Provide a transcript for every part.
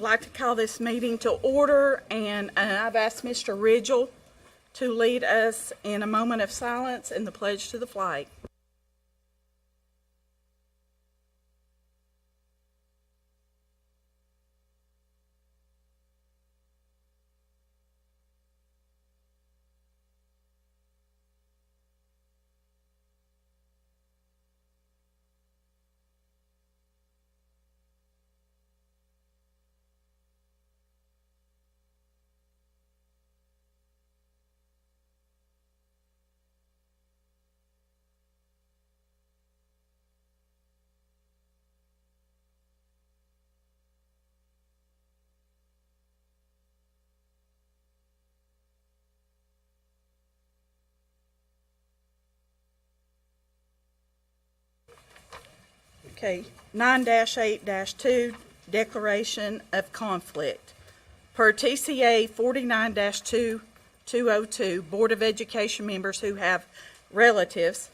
like to call this meeting to order, and I've asked Mr. Ridgel to lead us in a moment of silence and the pledge to the flag. Okay, 9-8-2, Declaration of Conflict. Per TCA 49-2202, Board of Education members who have relatives.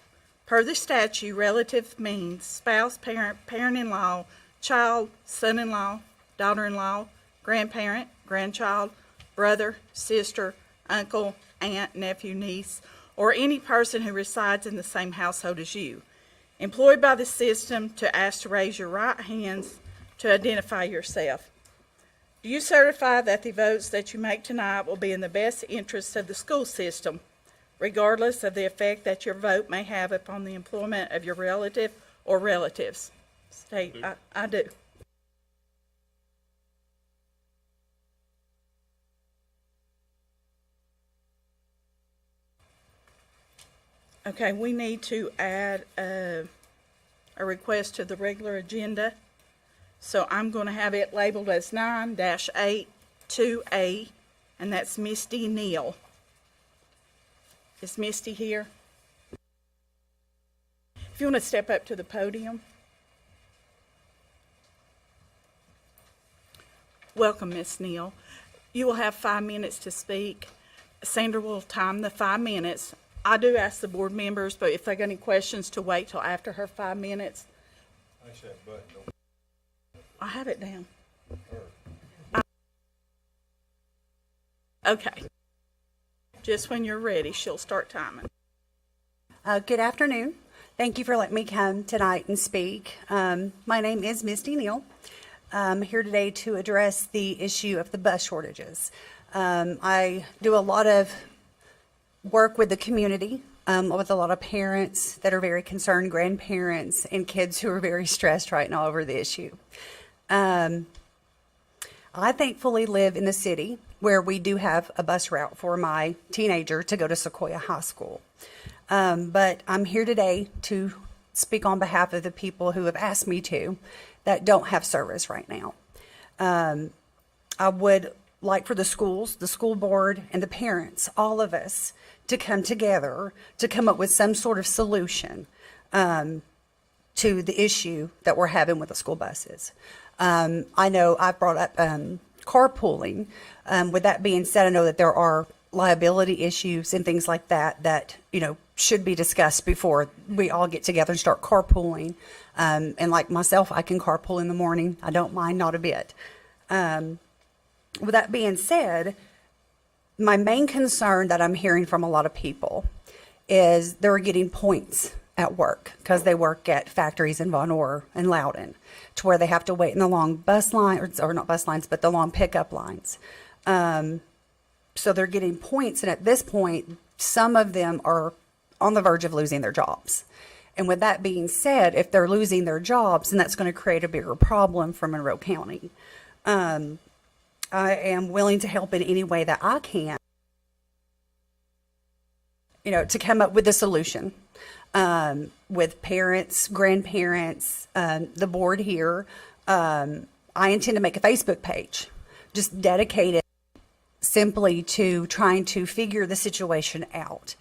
Per the statute, relative means spouse, parent, parent-in-law, child, son-in-law, daughter-in-law, grandparent, grandchild, brother, sister, uncle, aunt, nephew, niece, or any person who resides in the same household as you. Employed by the system to ask to raise your right hands to identify yourself. Do you certify that the votes that you make tonight will be in the best interest of the school system, regardless of the effect that your vote may have upon the employment of your relative or relatives? State, I do. Okay, we need to add a request to the regular agenda. So I'm going to have it labeled as 9-8-2A, and that's Misty Neal. Is Misty here? If you want to step up to the podium. Welcome, Miss Neal. You will have 5 minutes to speak. Sandra will time the 5 minutes. I do ask the board members, but if they got any questions, to wait till after her 5 minutes. I said, but don't. I have it down. Okay. Just when you're ready, she'll start timing. Good afternoon. Thank you for letting me come tonight and speak. My name is Misty Neal. I'm here today to address the issue of the bus shortages. I do a lot of work with the community, with a lot of parents that are very concerned, grandparents, and kids who are very stressed right now over the issue. I thankfully live in the city where we do have a bus route for my teenager to go to Sequoia High School. But I'm here today to speak on behalf of the people who have asked me to that don't have service right now. I would like for the schools, the school board, and the parents, all of us, to come together to come up with some sort of solution to the issue that we're having with the school buses. I know I've brought up carpooling. With that being said, I know that there are liability issues and things like that that, you know, should be discussed before we all get together and start carpooling. And like myself, I can carpool in the morning. I don't mind, not a bit. With that being said, my main concern that I'm hearing from a lot of people is they're getting points at work because they work at factories in Von Orr and Loudon, to where they have to wait in the long bus line, or not bus lines, but the long pickup lines. So they're getting points, and at this point, some of them are on the verge of losing their jobs. And with that being said, if they're losing their jobs, then that's going to create a bigger problem for Monroe County. I am willing to help in any way that I can, you know, to come up with a solution with parents, grandparents, the board here. I intend to make a Facebook page just dedicated simply to trying to figure the situation out.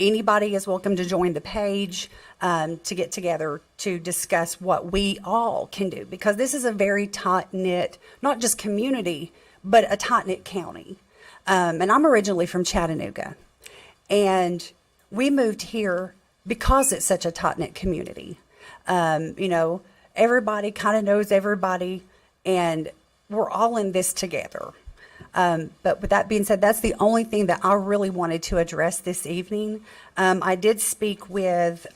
Anybody is welcome to join the page to get together to discuss what we all can do, because this is a very tight-knit, not just community, but a tight-knit county. And I'm originally from Chattanooga, and we moved here because it's such a tight-knit community. You know, everybody kind of knows everybody, and we're all in this together. But with that being said, that's the only thing that I really wanted to address this evening. I did speak with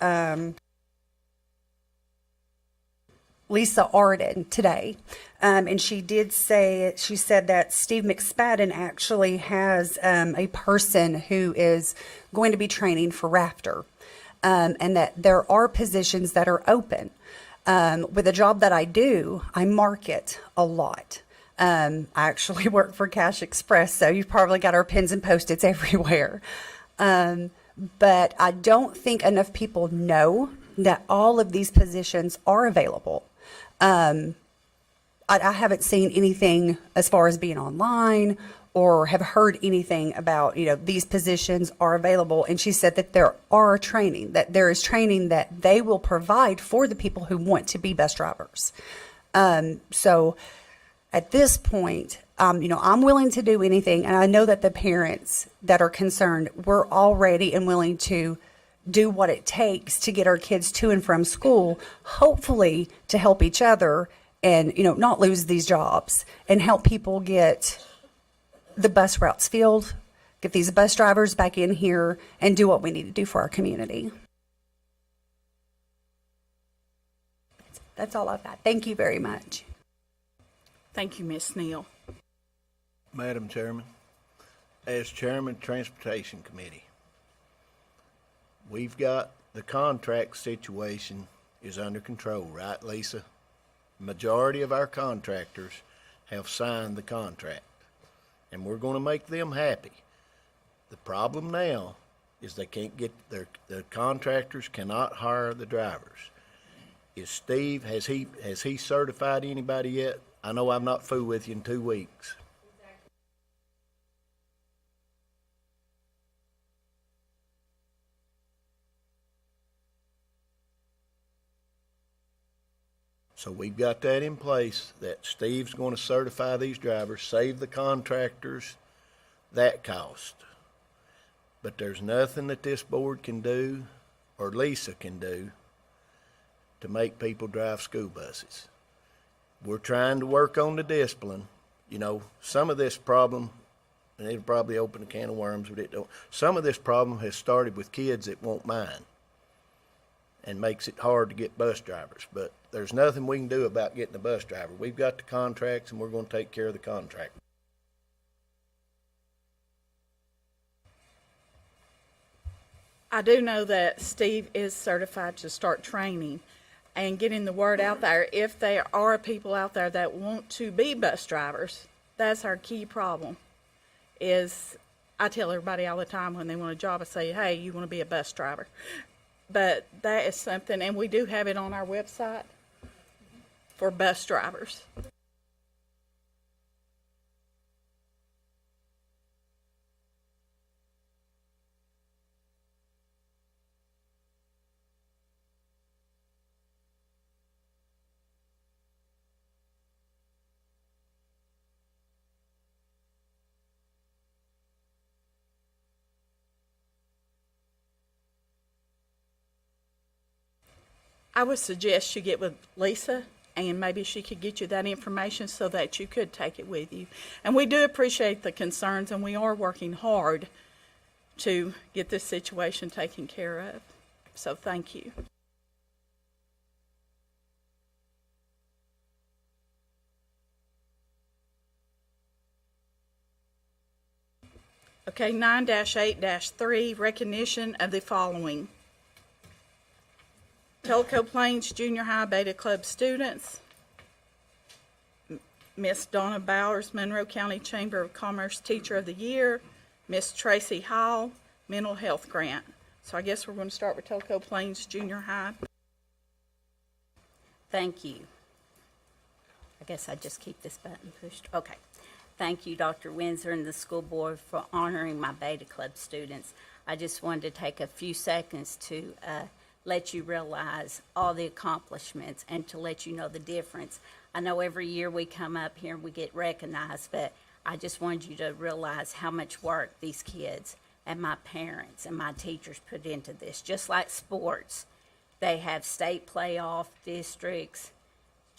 Lisa Arden today, and she said that Steve McSpadden actually has a person who is going to be training for Rafter, and that there are positions that are open. With the job that I do, I market a lot. I actually work for Cash Express, so you've probably got our pins and Post-its everywhere. But I don't think enough people know that all of these positions are available. I haven't seen anything as far as being online or have heard anything about, these positions are available. And she said that there is training that they will provide for the people who want to be bus drivers. So at this point, I'm willing to do anything. And I know that the parents that are concerned, we're all ready and willing to do what it takes to get our kids to and from school, hopefully to help each other and, not lose these jobs and help people get the bus routes filled, get these bus drivers back in here and do what we need to do for our community. That's all I've got. Thank you very much. Thank you, Ms. Neal. Madam Chairman, as Chairman of Transportation Committee, we've got the contract situation is under control, right, Lisa? Majority of our contractors have signed the contract, and we're going to make them happy. The problem now is they can't get the contractors cannot hire the drivers. Is Steve, has he certified anybody yet? I know I'm not through with you in 2 weeks. So we've got that in place, that Steve's going to certify these drivers, save the contractors that cost. But there's nothing that this board can do, or Lisa can do, to make people drive school buses. We're trying to work on the discipline. Some of this problem, and it'll probably open a can of worms, but it don't. Some of this problem has started with kids that won't mind and makes it hard to get bus drivers. But there's nothing we can do about getting a bus driver. We've got the contracts, and we're going to take care of the contract. I do know that Steve is certified to start training and getting the word out there. If there are people out there that want to be bus drivers, that's our key problem. I tell everybody all the time when they want a job, I say, hey, you want to be a bus driver. But that is something, and we do have it on our website for bus drivers. I would suggest you get with Lisa, and maybe she could get you that information so that you could take it with you. And we do appreciate the concerns, and we are working hard to get this situation taken care of. So thank you. Okay, 9-8-3, recognition of the following. Telco Plains Junior High Beta Club students, Miss Donna Bowers, Monroe County Chamber of Commerce Teacher of the Year, Miss Tracy Hall, Mental Health Grant. So I guess we're going to start with Telco Plains Junior High. Thank you. I guess I just keep this button pushed. Okay. Thank you, Dr. Windsor and the school board, for honoring my Beta Club students. I just wanted to take a few seconds to let you realize all the accomplishments and to let you know the difference. I know every year we come up here and we get recognized, but I just wanted you to realize how much work these kids and my parents and my teachers put into this. Just like sports, they have state playoff districts,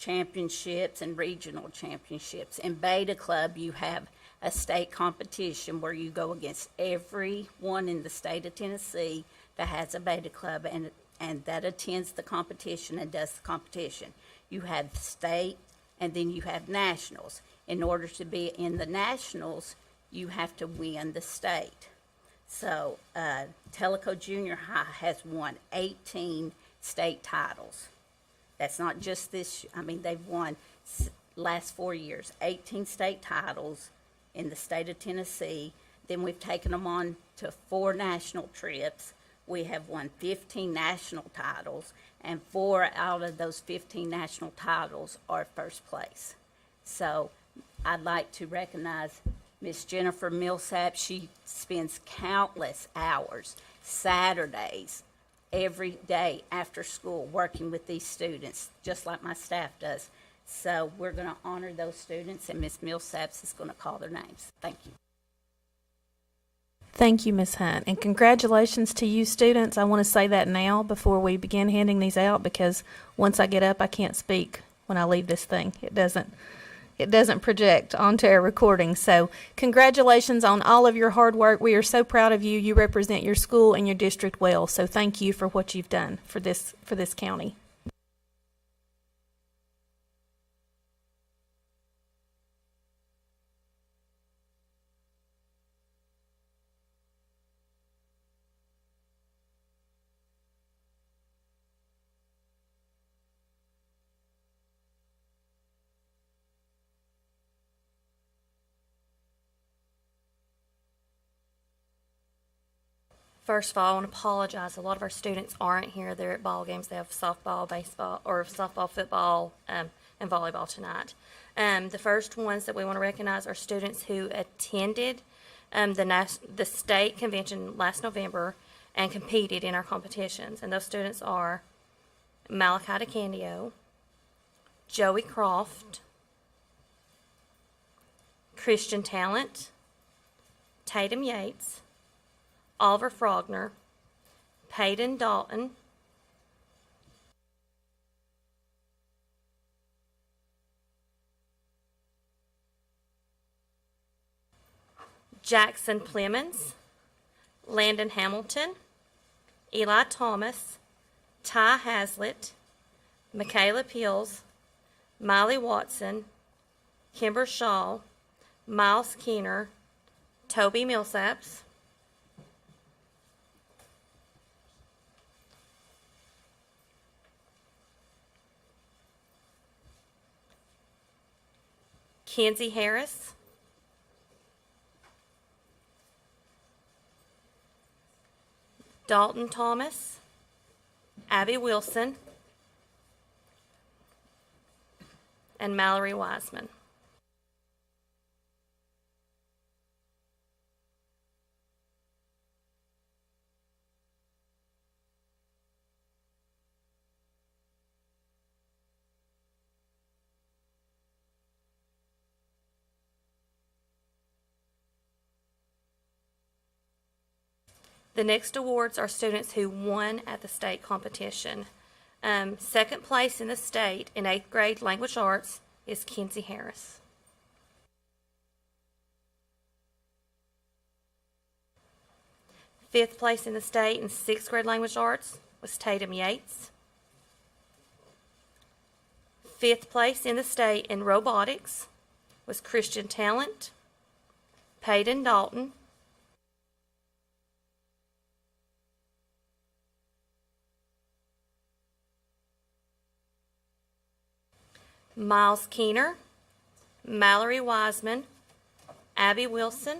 championships and regional championships. In Beta Club, you have a state competition where you go against everyone in the state of Tennessee that has a Beta Club and that attends the competition and does the competition. You have state and then you have nationals. In order to be in the nationals, you have to win the state. So Telco Junior High has won 18 state titles. That's not just this, I mean, they've won last 4 years, 18 state titles in the state of Tennessee. Then we've taken them on to 4 national trips. We have won 15 national titles, and 4 out of those 15 national titles are first place. So I'd like to recognize Miss Jennifer Millsap. She spends countless hours, Saturdays, every day after school working with these students, just like my staff does. So we're going to honor those students, and Miss Millsap is going to call their names. Thank you. Thank you, Ms. Hunt, and congratulations to you students. I want to say that now before we begin handing these out, because once I get up, I can't speak when I leave this thing. It doesn't project onto our recording. So congratulations on all of your hard work. We are so proud of you. You represent your school and your district well. So thank you for what you've done for this county. First of all, I want to apologize. A lot of our students aren't here. They're at ball games. They have softball, baseball, or softball, football, and volleyball tonight. The first ones that we want to recognize are students who attended the state convention last November and competed in our competitions. And those students are Malachi DeCandio, Joey Croft, Christian Talent, Tatum Yates, Oliver Frogner, Peyton Dalton, Jackson Plemons, Landon Hamilton, Eli Thomas, Ty Hazlitt, Michaela Peels, Miley Watson, Kimber Shaw, Miles Keener, Toby Millsaps, Kenzie Harris, Dalton Thomas, Abby Wilson, and Mallory Wiseman. The next awards are students who won at the state competition. Second place in the state in 8th grade language arts is Kenzie Harris. Fifth place in the state in 6th grade language arts was Tatum Yates. Fifth place in the state in robotics was Christian Talent, Peyton Dalton, Miles Keener, Mallory Wiseman, Abby Wilson,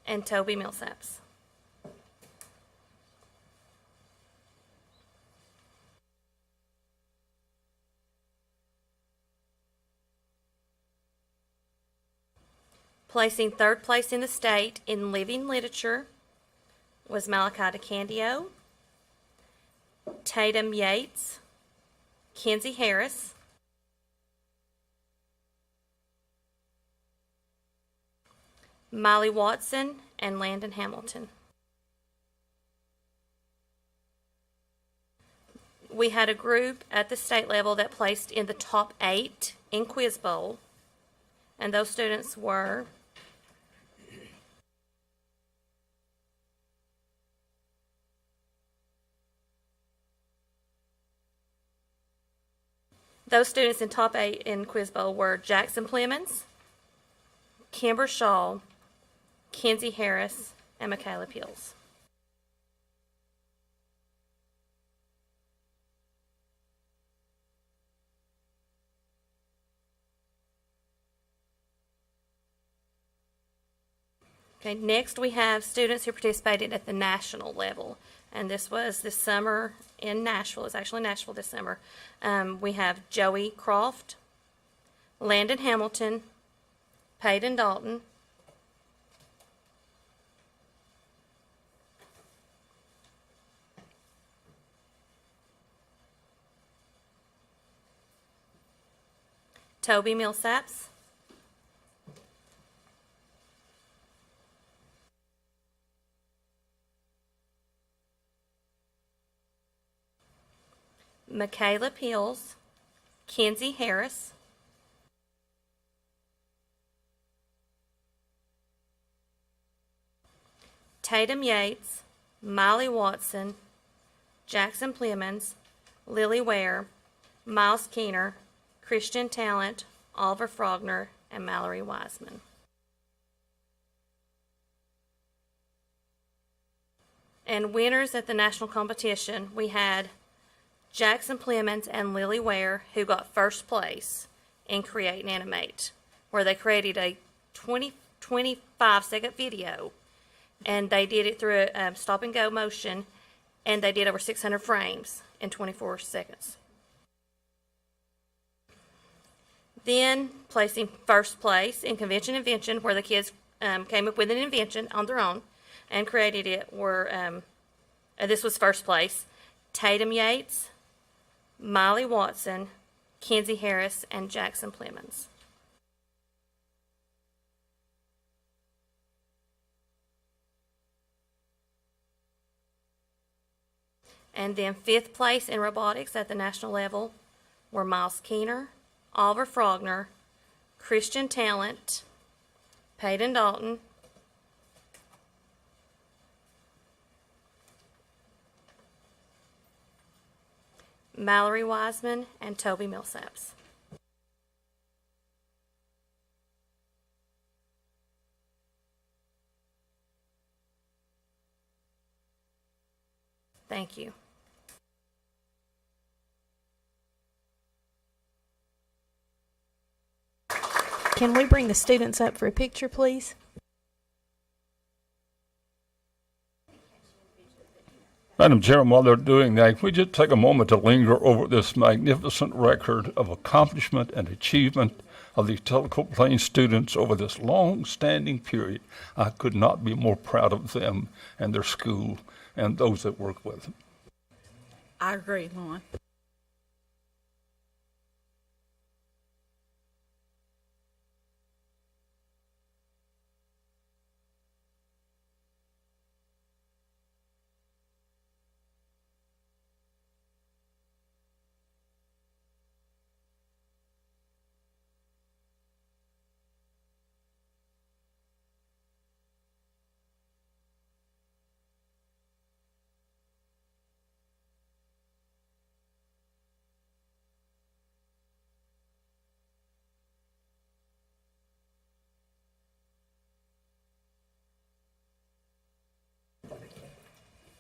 and Toby Millsaps. Placing third place in the state in living literature was Malachi DeCandio, Tatum Yates, Kenzie Harris, Miley Watson, and Landon Hamilton. We had a group at the state level that placed in the top 8 in Quiz Bowl, and those students were those students in top 8 in Quiz Bowl were Jackson Plemons, Kimber Shaw, Kenzie Harris, and Michaela Peels. Okay, next we have students who participated at the national level, and this was this summer in Nashville. It's actually Nashville this summer. We have Joey Croft, Landon Hamilton, Peyton Dalton, Toby Millsaps, Michaela Peels, Kenzie Harris, Tatum Yates, Miley Watson, Jackson Plemons, Lily Ware, Miles Keener, Christian Talent, Oliver Frogner, and Mallory Wiseman. And winners at the national competition, we had Jackson Plemons and Lily Ware, who got first place in Create and Animate, where they created a 25-second video, and they did it through a stop-and-go motion, and they did over 600 frames in 24 seconds. Then, placing first place in Convention Invention, where the kids came up with an invention on their own and created it, were, this was first place, Tatum Yates, Miley Watson, Kenzie Harris, and Jackson Plemons. And then fifth place in robotics at the national level were Miles Keener, Oliver Frogner, Christian Talent, Peyton Dalton, Mallory Wiseman, and Toby Millsaps. Thank you. Can we bring the students up for a picture, please? Madam Chairman, while they're doing that, can we just take a moment to linger over this magnificent record of accomplishment and achievement of these Telco Plain students over this long-standing period? I could not be more proud of them and their school and those that work with them. I agree, Lauren.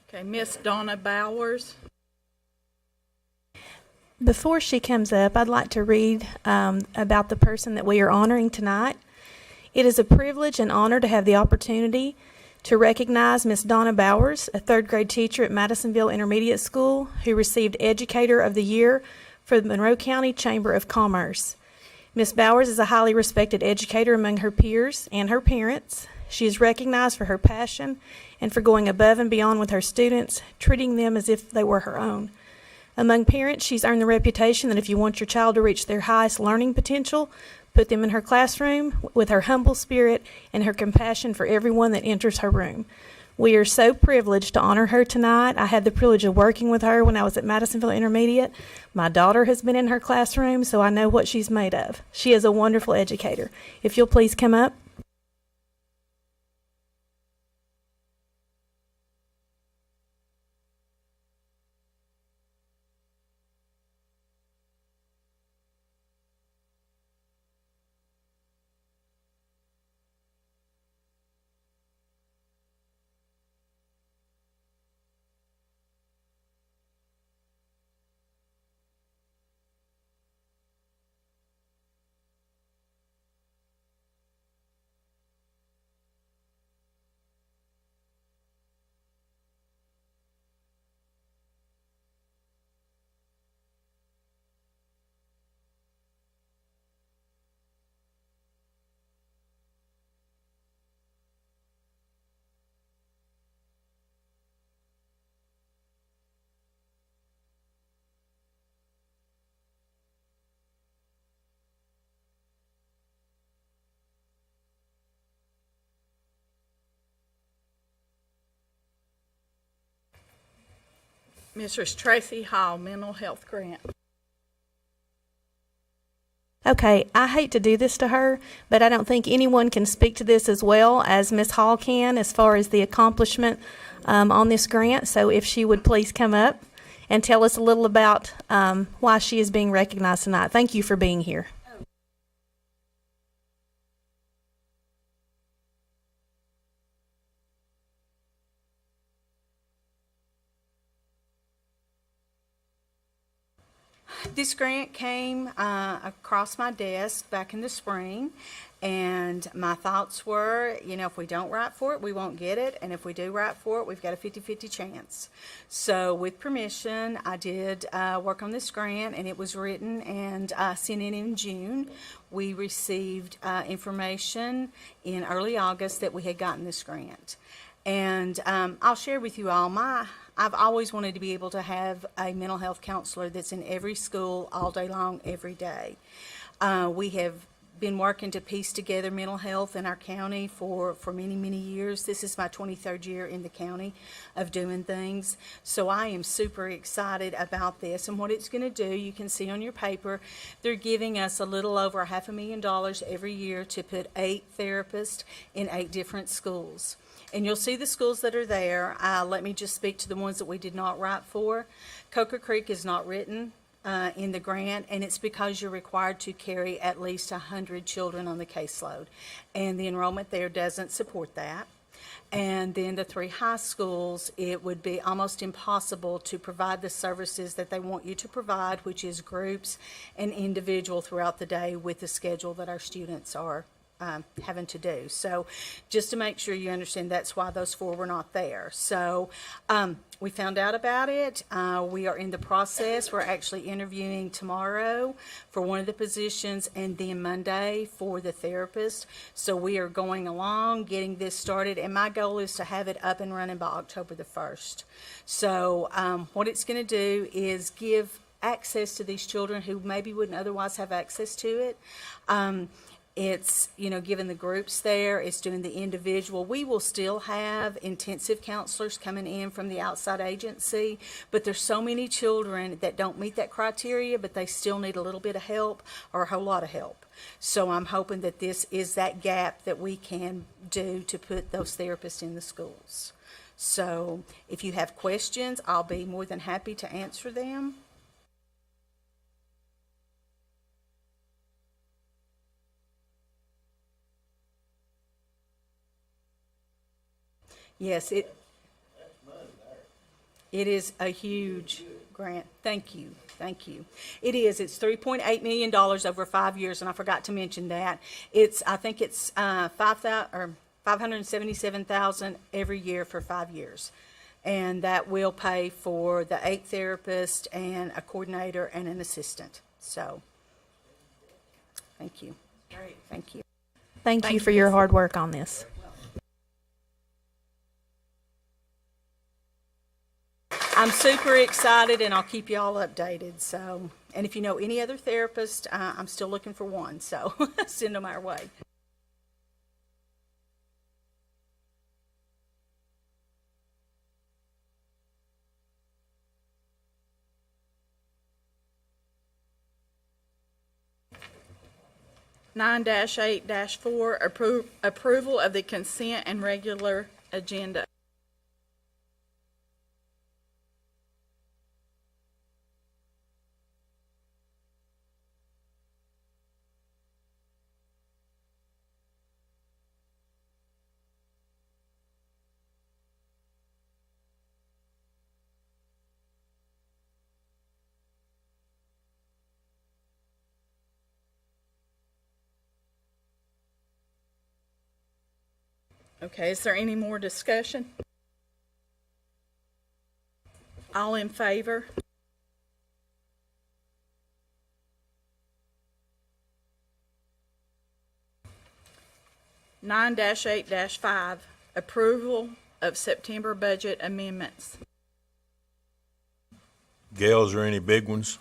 Okay, Miss Donna Bowers. Before she comes up, I'd like to read about the person that we are honoring tonight. It is a privilege and honor to have the opportunity to recognize Miss Donna Bowers, a third grade teacher at Madisonville Intermediate School, who received Educator of the Year for the Monroe County Chamber of Commerce. Miss Bowers is a highly respected educator among her peers and her parents. She is recognized for her passion and for going above and beyond with her students, treating them as if they were her own. Among parents, she's earned the reputation that if you want your child to reach their highest learning potential, put them in her classroom with her humble spirit and her compassion for everyone that enters her room. We are so privileged to honor her tonight. I had the privilege of working with her when I was at Madisonville Intermediate. My daughter has been in her classroom, so I know what she's made of. She is a wonderful educator. If you'll please come up. Mrs. Tracy Hall, mental health grant. Okay, I hate to do this to her, but I don't think anyone can speak to this as well as Ms. Hall can as far as the accomplishment on this grant. So if she would please come up and tell us a little about why she is being recognized tonight. Thank you for being here. This grant came across my desk back in the spring, and my thoughts were, you know, if we don't write for it, we won't get it, and if we do write for it, we've got a 50-50 chance. So with permission, I did work on this grant, and it was written and sent in June. We received information in early August that we had gotten this grant. And I'll share with you all I've always wanted to be able to have a mental health counselor that's in every school all day long, every day. We have been working to piece together mental health in our county for many, many years. This is my 23rd year in the county of doing things. So I am super excited about this and what it's going to do. You can see on your paper, they're giving us a little over $500,000 every year to put 8 therapists in 8 different schools. And you'll see the schools that are there. Let me just speak to the ones that we did not write for. Coker Creek is not written in the grant, and it's because you're required to carry at least 100 children on the caseload. And the enrollment there doesn't support that. And then the 3 high schools, it would be almost impossible to provide the services that they want you to provide, which is groups and individual throughout the day with the schedule that our students are having to do. So just to make sure you understand, that's why those 4 were not there. So we found out about it. We are in the process. We're actually interviewing tomorrow for one of the positions and then Monday for the therapist. So we are going along, getting this started, and my goal is to have it up and running by October the 1st. So what it's going to do is give access to these children who maybe wouldn't otherwise have access to it. It's, you know, giving the groups there, it's doing the individual. We will still have intensive counselors coming in from the outside agency, but there's so many children that don't meet that criteria, but they still need a little bit of help or a whole lot of help. So I'm hoping that this is that gap that we can do to put those therapists in the schools. So if you have questions, I'll be more than happy to answer them. Yes, it is a huge grant. Thank you. Thank you. It is. It's $3.8 million over 5 years, and I forgot to mention that. I think it's $577,000 every year for 5 years. And that will pay for the 8 therapists and a coordinator and an assistant. So, thank you. Great. Thank you. Thank you for your hard work on this. I'm super excited, and I'll keep you all updated, so. And if you know any other therapist, I'm still looking for one, so send them our way. Nine eight 4 approval of the consent and regular agenda. Okay, is there any more discussion? All in favor? Nine eight 5 approval of September budget amendments. Gail, is there any big ones?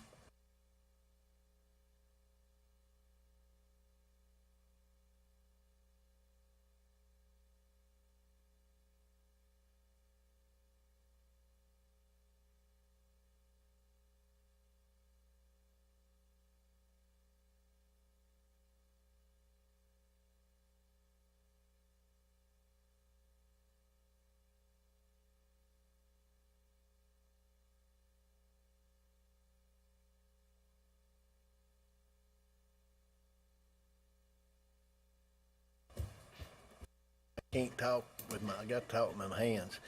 Can't talk with my, I got to talk with my hands.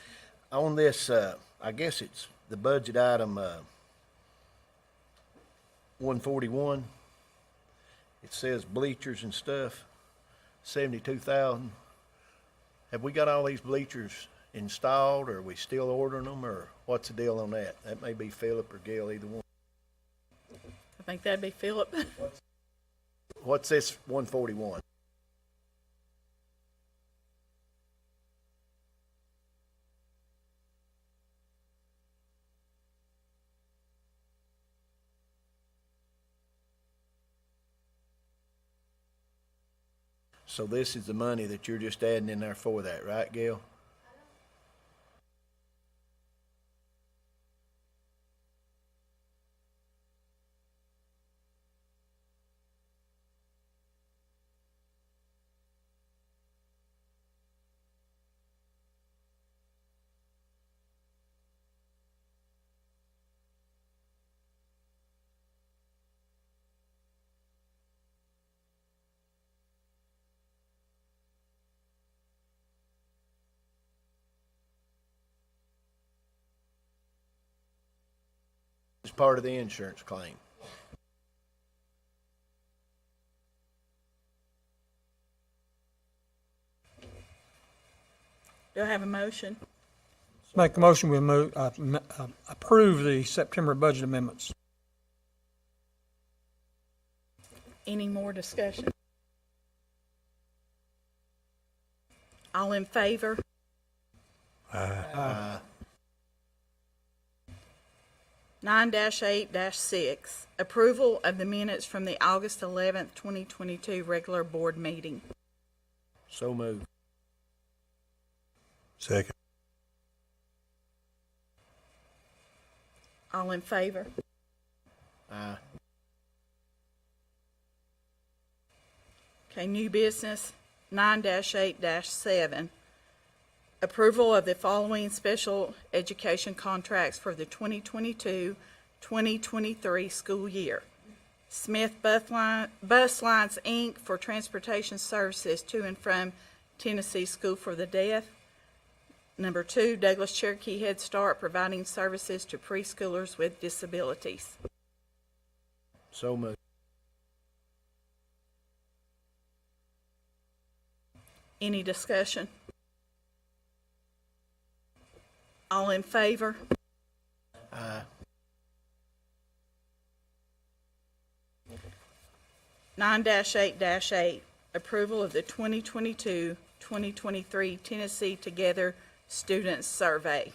On this, I guess it's the budget item, 141. It says bleachers and stuff, 72,000. Have we got all these bleachers installed, or are we still ordering them, or what's the deal on that? That may be Philip or Gail, either one. I think that'd be Philip. What's this 141? So this is the money that you're just adding in there for that, right, Gail? It's part of the insurance claim. Do I have a motion? Make a motion, we approve the September budget amendments. Any more discussion? All in favor? Nine eight 6 approval of the minutes from the August 11th, 2022 regular board meeting. So moved. Second. All in favor? Aye. Okay, new business, 9-8 7. Approval of the following special education contracts for the 2022-2023 school year. Smith Bus Lines, Inc. for transportation services to and from Tennessee School for the Deaf. Number 2, Douglas Cherokee Head Start, providing services to preschoolers with disabilities. So moved. Any discussion? All in favor? Aye. Nine eight 8 approval of the 2022-2023 Tennessee Together Students Survey.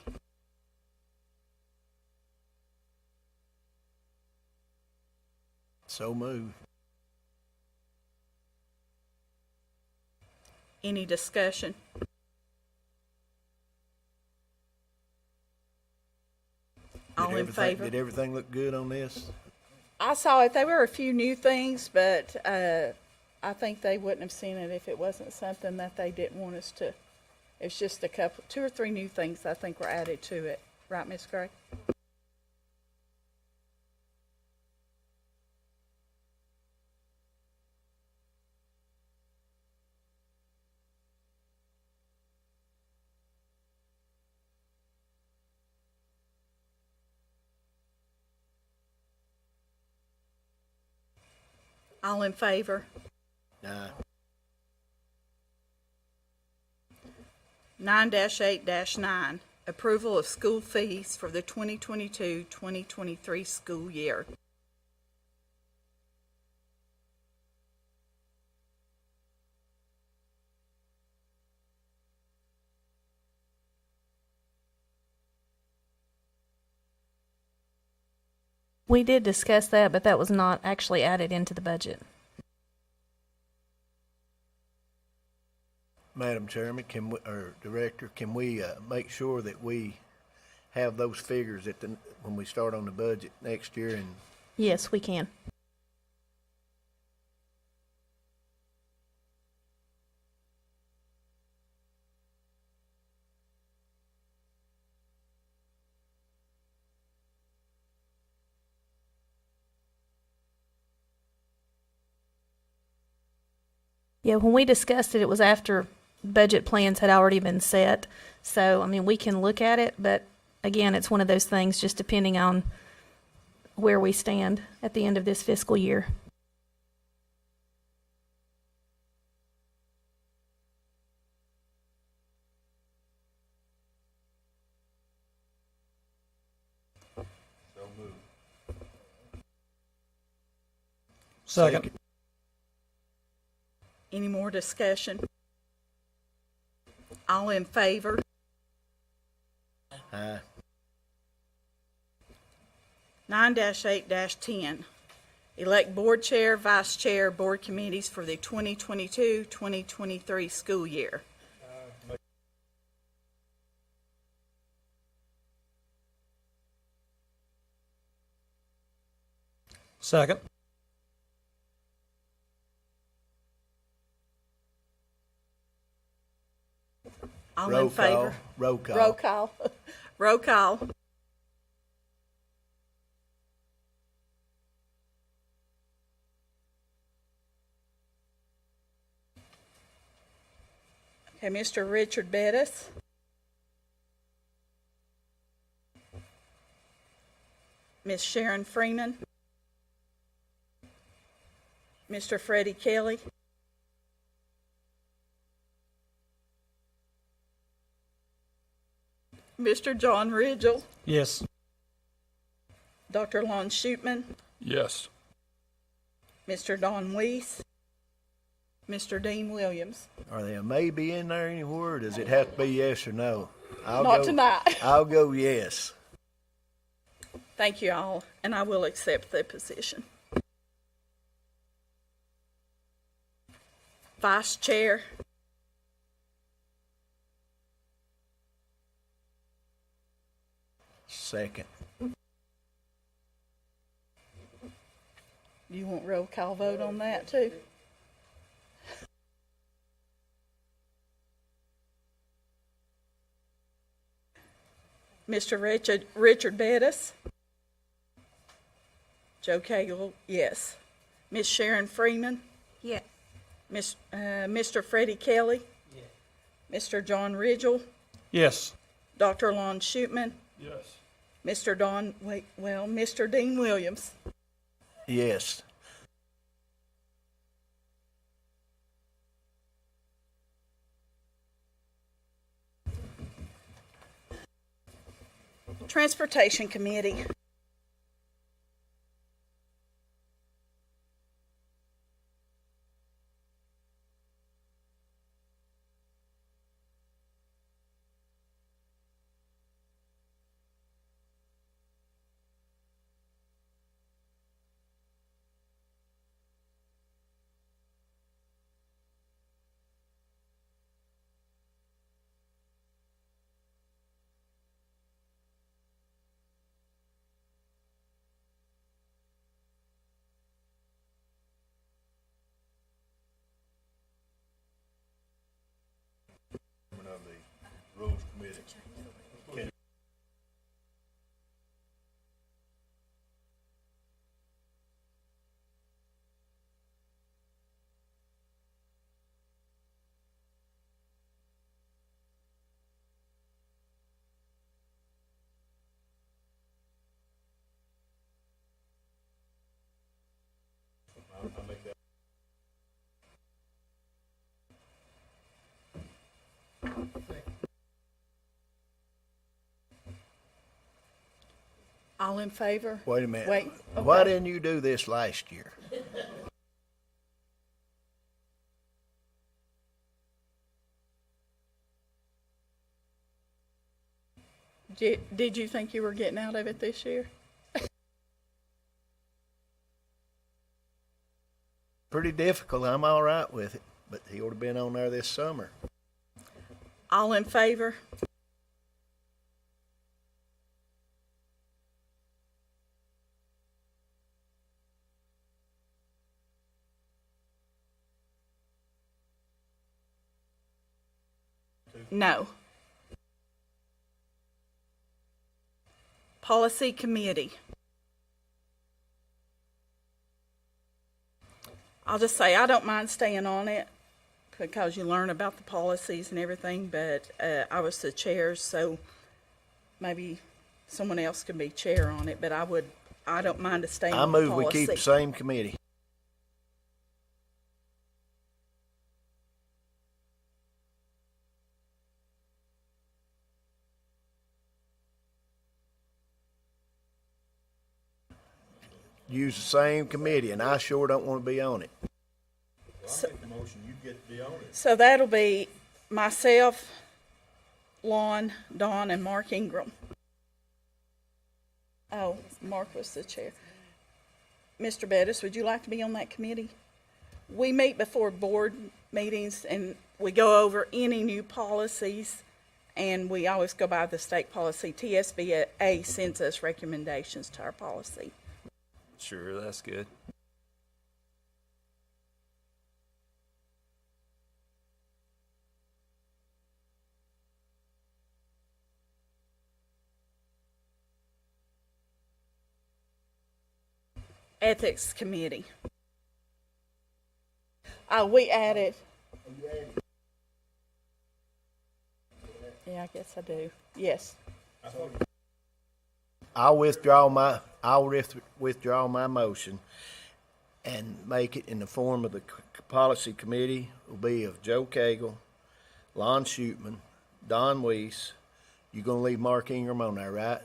So moved. Any discussion? All in favor? Did everything look good on this? I saw it. There were a few new things, but I think they wouldn't have seen it if it wasn't something that they didn't want us to. It's just two or three new things I think were added to it. Right, Ms. Gray? All in favor? Nah. 9-8-9, approval of school fees for the 2022-2023 school year. We did discuss that, but that was not actually added into the budget. Madam Chairman, or Director, can we make sure that we have those figures when we start on the budget next year? And Yes, we can. Yeah, when we discussed it, it was after budget plans had already been set. So, I mean, we can look at it, but again, it's one of those things just depending on where we stand at the end of this fiscal year. Second. Any more discussion? All in favor? Aye. 9-8-10, elect board chair, vice chair, board committees for the 2022-2023 school year. Second. All in favor? Roll call. Roll call. Roll call. Okay, Mr. Richard Bettis. Miss Sharon Freeman. Mr. Freddie Kelly. Mr. John Ridgel. Yes. Dr. Lon Shootman. Yes. Mr. Don Weiss. Mr. Dean Williams. Are there a maybe in there anywhere, or does it have to be yes or no? Not tonight. I'll go yes. Thank you all, and I will accept the position. Vice Chair. Second. You want roll call vote on that too? Mr. Richard Bettis. Joe Cagle, yes. Miss Sharon Freeman. Yes. Mr. Freddie Kelly. Yes. Mr. John Ridgel. Yes. Dr. Lon Shootman. Yes. Mr. Dean Williams. Yes. Transportation Committee. All in favor? Wait a minute. Wait, Why okay. didn't you do this last year? Did you think you were getting out of it this year? Pretty difficult. I'm all right with it, but he ought to been on there this summer. All in favor? No. Policy Committee. I'll just say, I don't mind staying on it because you learn about the policies and everything, but I was the chair, so maybe someone else can be chair on it, but I don't mind to stay I on the move we policy. keep the same committee. Use the same committee, and I sure don't want to be on it. So that'll be myself, Lon, Don, and Mark Ingram. Oh, Mark was the chair. Mr. Bettis, would you like to be on that committee? We meet before board meetings and we go over any new policies, and we always go by the state policy. TSBA sends us recommendations to our policy. Sure, that's good. Ethics Committee. We added. Yeah, I guess I do. Yes. I'll withdraw my motion and make it in the form of the policy committee will be of Joe Cagle, Lon Shootman, Don Weiss. You're gonna leave Mark Ingram on there, right?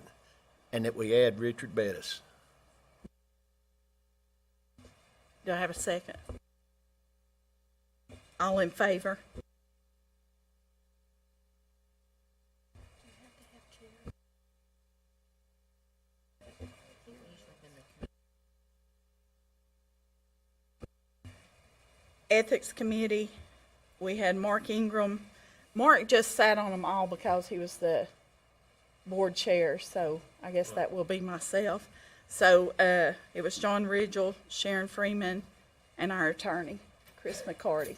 And that we add Richard Bettis. Do I have a second? All in favor? Ethics Committee, we had Mark Ingram. Mark just sat on them all because he was the board chair, so I guess that will be myself. So it was John Ridgel, Sharon Freeman, and our attorney, Chris McCarty.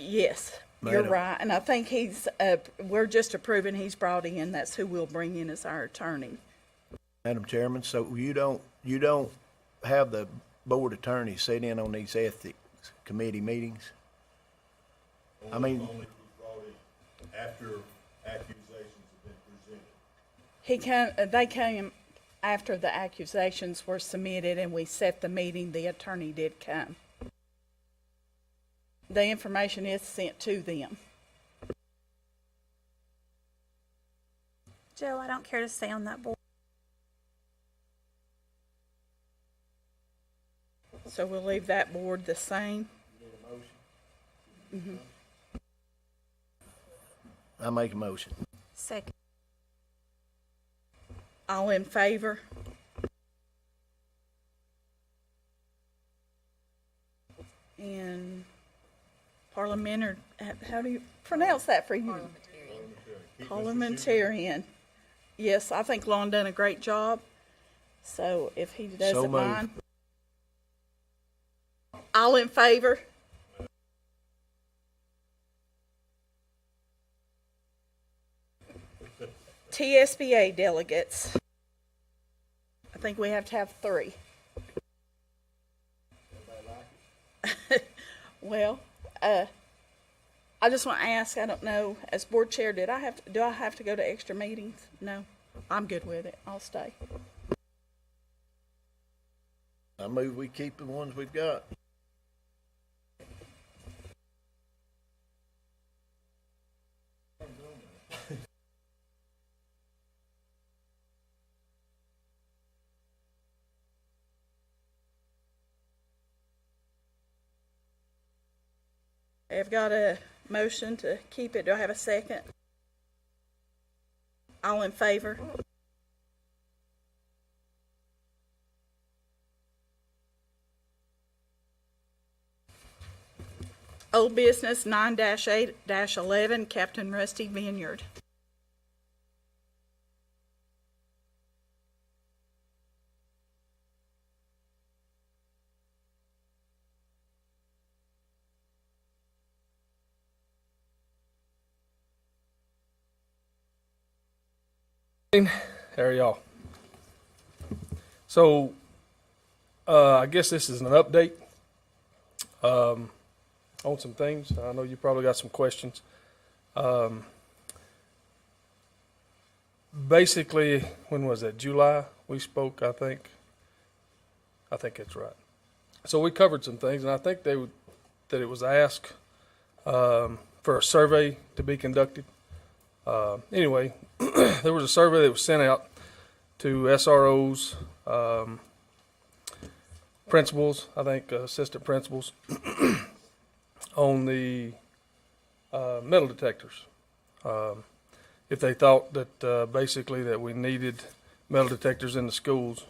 Yes, you're Madam. right, and I think we're just approving he's brought in, that's who we'll bring in as our attorney. Madam Chairman, so you don't have the board attorney sit in on these ethics committee meetings? I mean, Only brought in after accusations have been presented. They came after the accusations were submitted and we set the meeting, the attorney did come. The information is sent to them. Joe, I don't care to stay on that board. So we'll leave that board the same. I make a motion. Second. All in favor? and parliamentary, how do you pronounce that for you? Parliamentarian. Yes, I think Lon done a great job. So if he doesn't moved. mind. All in favor? TSBA delegates. I think we have to have 3. Well, I just want to ask, I don't know, as board chair, do I have to go to extra meetings? No, I'm good with it. I'll stay. I move we keep the ones we've got. I've got a motion to keep it. Do I have a second? All in favor? Old business 9-8-11, Captain Rusty Vineyard. How are y'all? So, I guess this is an update on some things. I know you probably got some questions. Basically, when was that? July we spoke, I think. I think that's right. So we covered some things, and I think that it was asked for a survey to be conducted. Anyway, there was a survey that was sent out to SROs, principals, I think assistant principals, on the metal detectors. If they thought that basically that we needed metal detectors in the schools.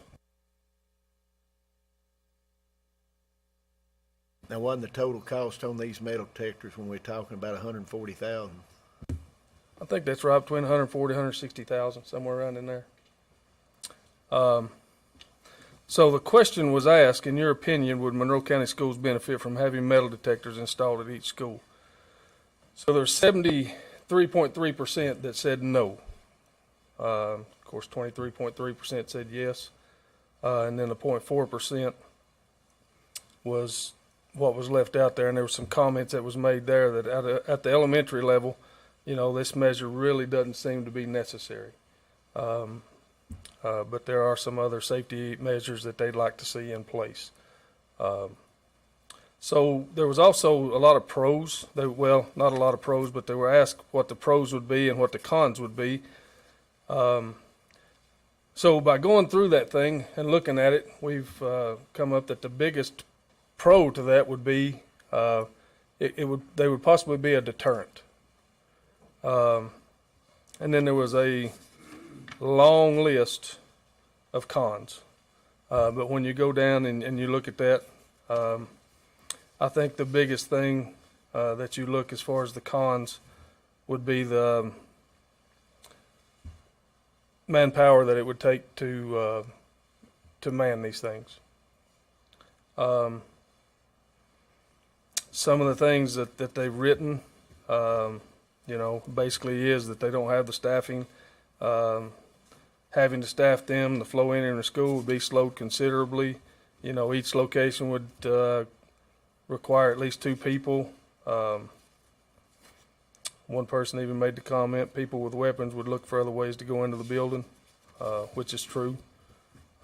Now, wasn't the total cost on these metal detectors when we're talking about $140,000? I think that's right, between 140, 160,000, somewhere around in there. So the question was asked, in your opinion, would Monroe County schools benefit from having metal detectors installed at each school? So there's 73.3% that said no. Of course, 23.3% said yes. And then the 0.4% was what was left out there. And there were some comments that was made there that at the elementary level, you know, this measure really doesn't seem to be necessary. But there are some other safety measures that they'd like to see in place. So there was also a lot of pros. Well, not a lot of pros, but they were asked what the pros would be and what the cons would be. So by going through that thing and looking at it, we've come up that the biggest pro to that would be they would possibly be a deterrent. And then there was a long list of cons. But when you go down and you look at that, I think the biggest thing that you look as far as the cons would be the manpower that it would take to man these things. Some of the things that they've written, you know, basically is that they don't have the staffing. Having to staff them, the flow entering the school would be slowed considerably. You know, each location would require at least 2 people. One person even made the comment, people with weapons would look for other ways to go into the building, which is true.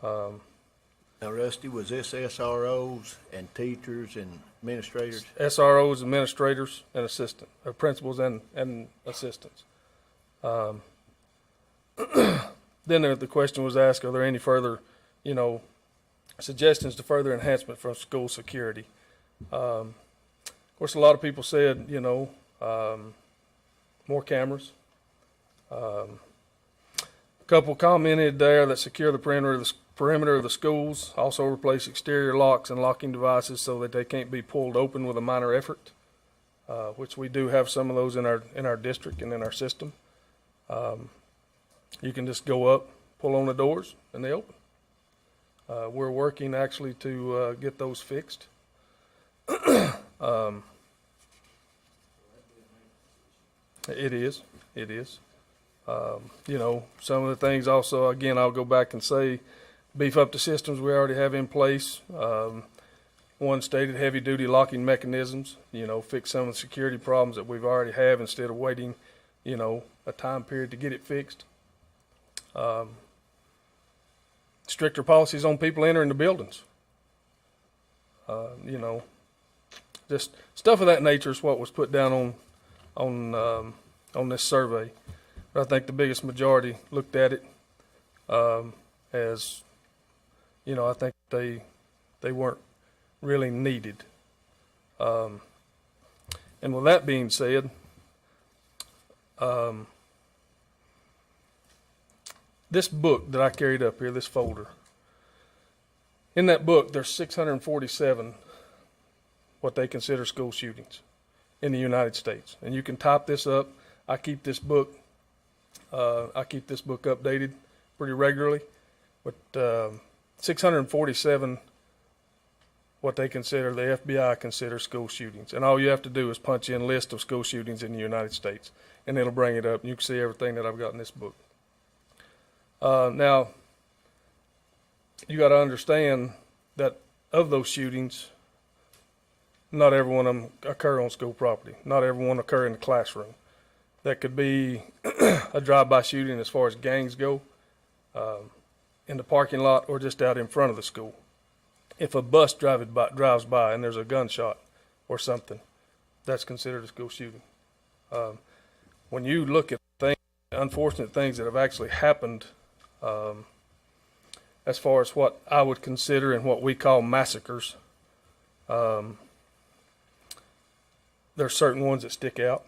Now, Rusty, was this SROs and teachers and administrators? SROs, administrators, and assistant, or principals and assistants. Then the question was asked, are there any further, you know, suggestions to further enhancement from school security? Of course, a lot of people said, you know, more cameras. A couple commented there that secure the perimeter perimeter of the schools, also replace exterior locks and locking devices so that they can't be pulled open with a minor effort, which we do have some of those in our district and in our system. You can just go up, pull on the doors, and they open. We're working actually to get those fixed. It is. You know, some of the things also, again, I'll go back and say, beef up the systems we already have in place. One stated heavy-duty locking mechanisms, you know, fix some of the security problems that we've already have instead of waiting, you know, a time period to get it fixed. Stricter policies on people entering the buildings. You know, just stuff of that nature is what was put down on this survey. But I think the biggest majority looked at it as, you know, I think they weren't really needed. And with that being said, this book that I carried up here, this folder, in that book there's 647 what they consider school shootings in the United States. And you can type this up. I keep this book updated pretty regularly. But 647 what they consider, the FBI considers school shootings. And all you have to do is punch in list of school shootings in the United States, and it'll bring it up. You can see everything that I've got in this book. Now, you got to understand that of those shootings, not every one of them occur on school property. Not every one occur in the classroom. That could be a drive-by shooting as far as gangs go, in the parking lot or just out in front of the school. If a bus drives by and there's a gunshot or something, that's considered a school shooting. When you look at unfortunate things that have actually happened, as far as what I would consider and what we call massacres, there's certain ones that stick out.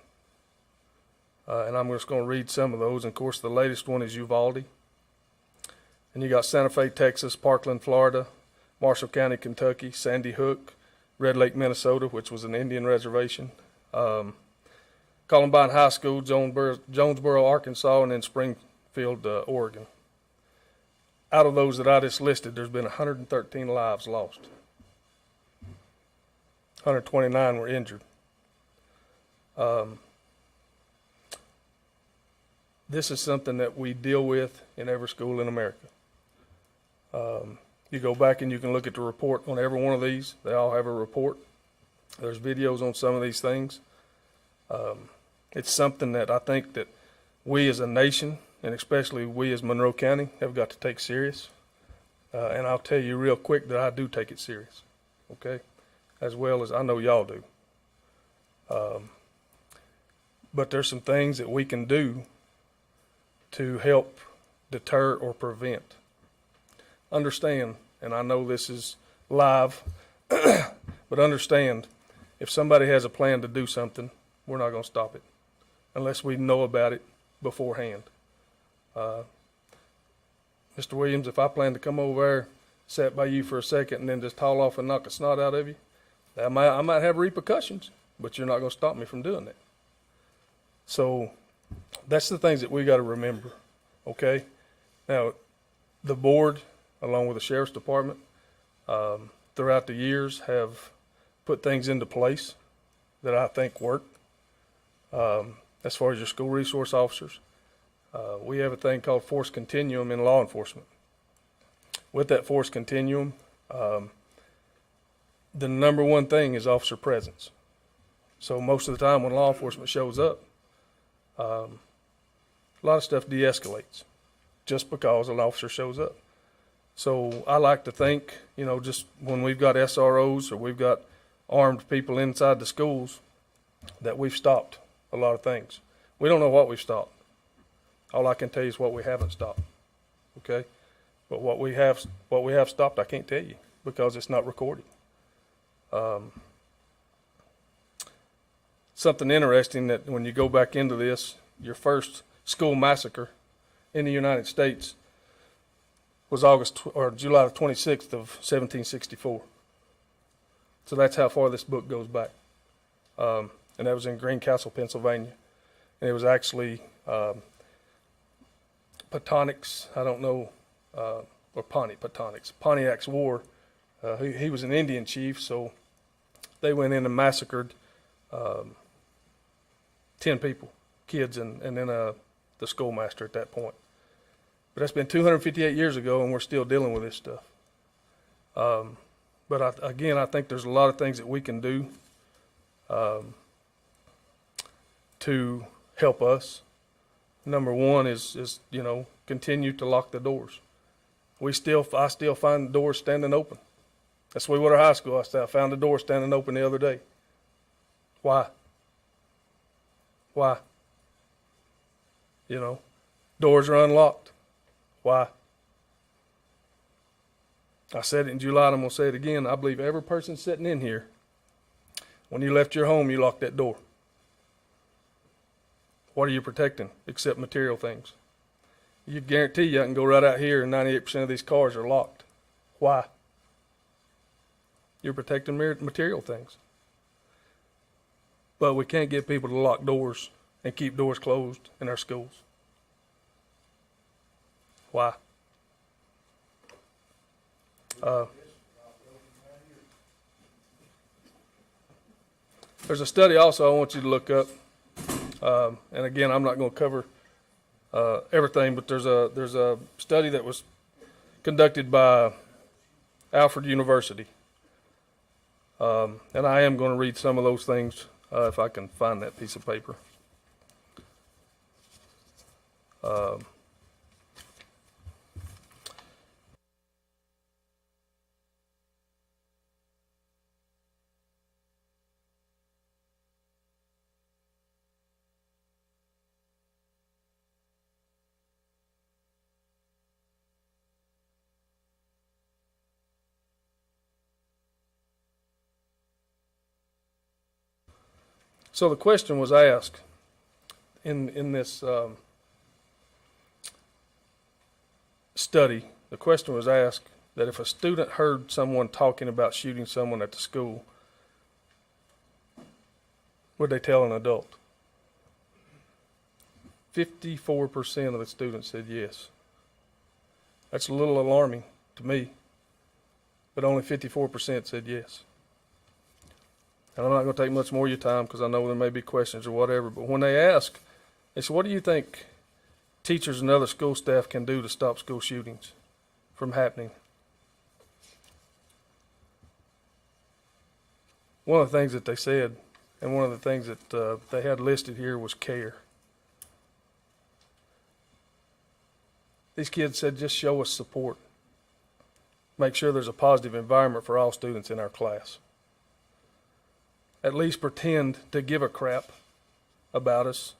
And I'm just going to read some of those. And of course, the latest one is Uvalde. And you got Santa Fe, Texas, Parkland, Florida, Marshall County, Kentucky, Sandy Hook, Red Lake, Minnesota, which was an Indian reservation, Columbine High School, Jonesboro, Arkansas, and then Springfield, Oregon. Out of those that I just listed, there's been 113 lives lost. 129 were injured. This is something that we deal with in every school in America. You go back and you can look at the report on every one of these. They all have a report. There's videos on some of these things. It's something that I think that we as a nation, and especially we as Monroe County, have got to take serious. And I'll tell you real quick that I do take it serious, okay? As well as I know y'all do. But there's some things that we can do to help deter or prevent. Understand, and I know this is live, but understand, if somebody has a plan to do something, we're not going to stop it unless we know about it beforehand. Mr. Williams, if I plan to come over there, sit by you for a second, and then just haul off and knock the snot out of you, I might have repercussions, but you're not going to stop me from doing that. So that's the things that we got to remember, okay? Now, the board, along with the sheriff's department, throughout the years have put things into place that I think work. As far as your school resource officers, we have a thing called force continuum in law enforcement. With that force continuum, the number one thing is officer presence. So most of the time when law enforcement shows up, a lot of stuff de-escalates just because an officer shows up. So I like to think, you know, just when we've got SROs or we've got armed people inside the schools, that we've stopped a lot of things. We don't know what we've stopped. All I can tell you is what we haven't stopped, okay? But what we have stopped, I can't tell you because it's not recorded. Something interesting that when you go back into this, your first school massacre in the United States was July the 26th of 1764. So that's how far this book goes back. And that was in Greencastle, Pennsylvania. And it was actually Pontiac's, I don't know, or Pontiac's War. He was an Indian chief, so they went in and massacred 10 people, kids, and then the schoolmaster at that point. But that's been 258 years ago, and we're still dealing with this stuff. But I think there's a lot of things that we can do to help us. Number one is continue to lock the doors. I still find the doors standing open. At Sweetwater High School, I found the door standing open the other day. Why? Why? Doors are unlocked. Why? I said it in July, and I'm going to say it again. I believe every person sitting in here, when you left your home, you locked that door. What are you protecting except material things? You guarantee you I can go right out here and 98% of these cars are locked. Why? You're protecting material things. But we can't get people to lock doors and keep doors closed in our schools. Why? There's a study also I want you to look up. And again, I'm not going to cover everything, but there's a study that was conducted by Alfred University. And I am going to read some of those things if I can find that piece of paper. So the question was asked in this study. The question was asked that if a student heard someone talking about shooting someone at the school, would they tell an adult? 54% of the students said yes. That's a little alarming to me, but only 54% said yes. And I'm not going to take much more of your time because I know there may be questions or whatever, but when they ask, they say, what do you think teachers and other school staff can do to stop school shootings from happening? One of the things that they said, and one of the things that they had listed here was care. These kids said, just show us support. Make sure there's a positive environment for all students in our class. At least pretend to give a crap about us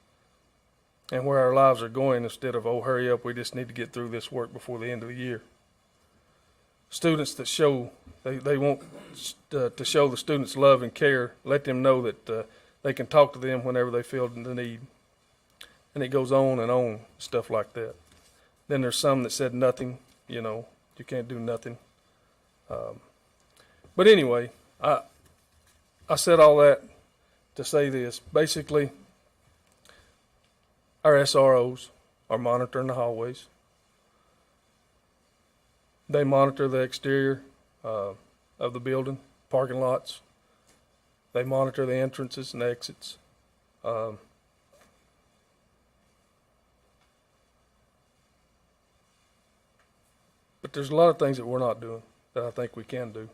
and where our lives are going instead of, oh, hurry up, we just need to get through this work before the end of the year. Students that show, they want to show the students love and care, let them know that they can talk to them whenever they feel the need. And it goes on and on, stuff like that. Then there's some that said nothing, you can't do nothing. But anyway, I said all that to say this. Basically, our SROs are monitoring the hallways. They monitor the exterior of the building, parking lots. They monitor the entrances and exits. But there's a lot of things that we're not doing that I think we can do.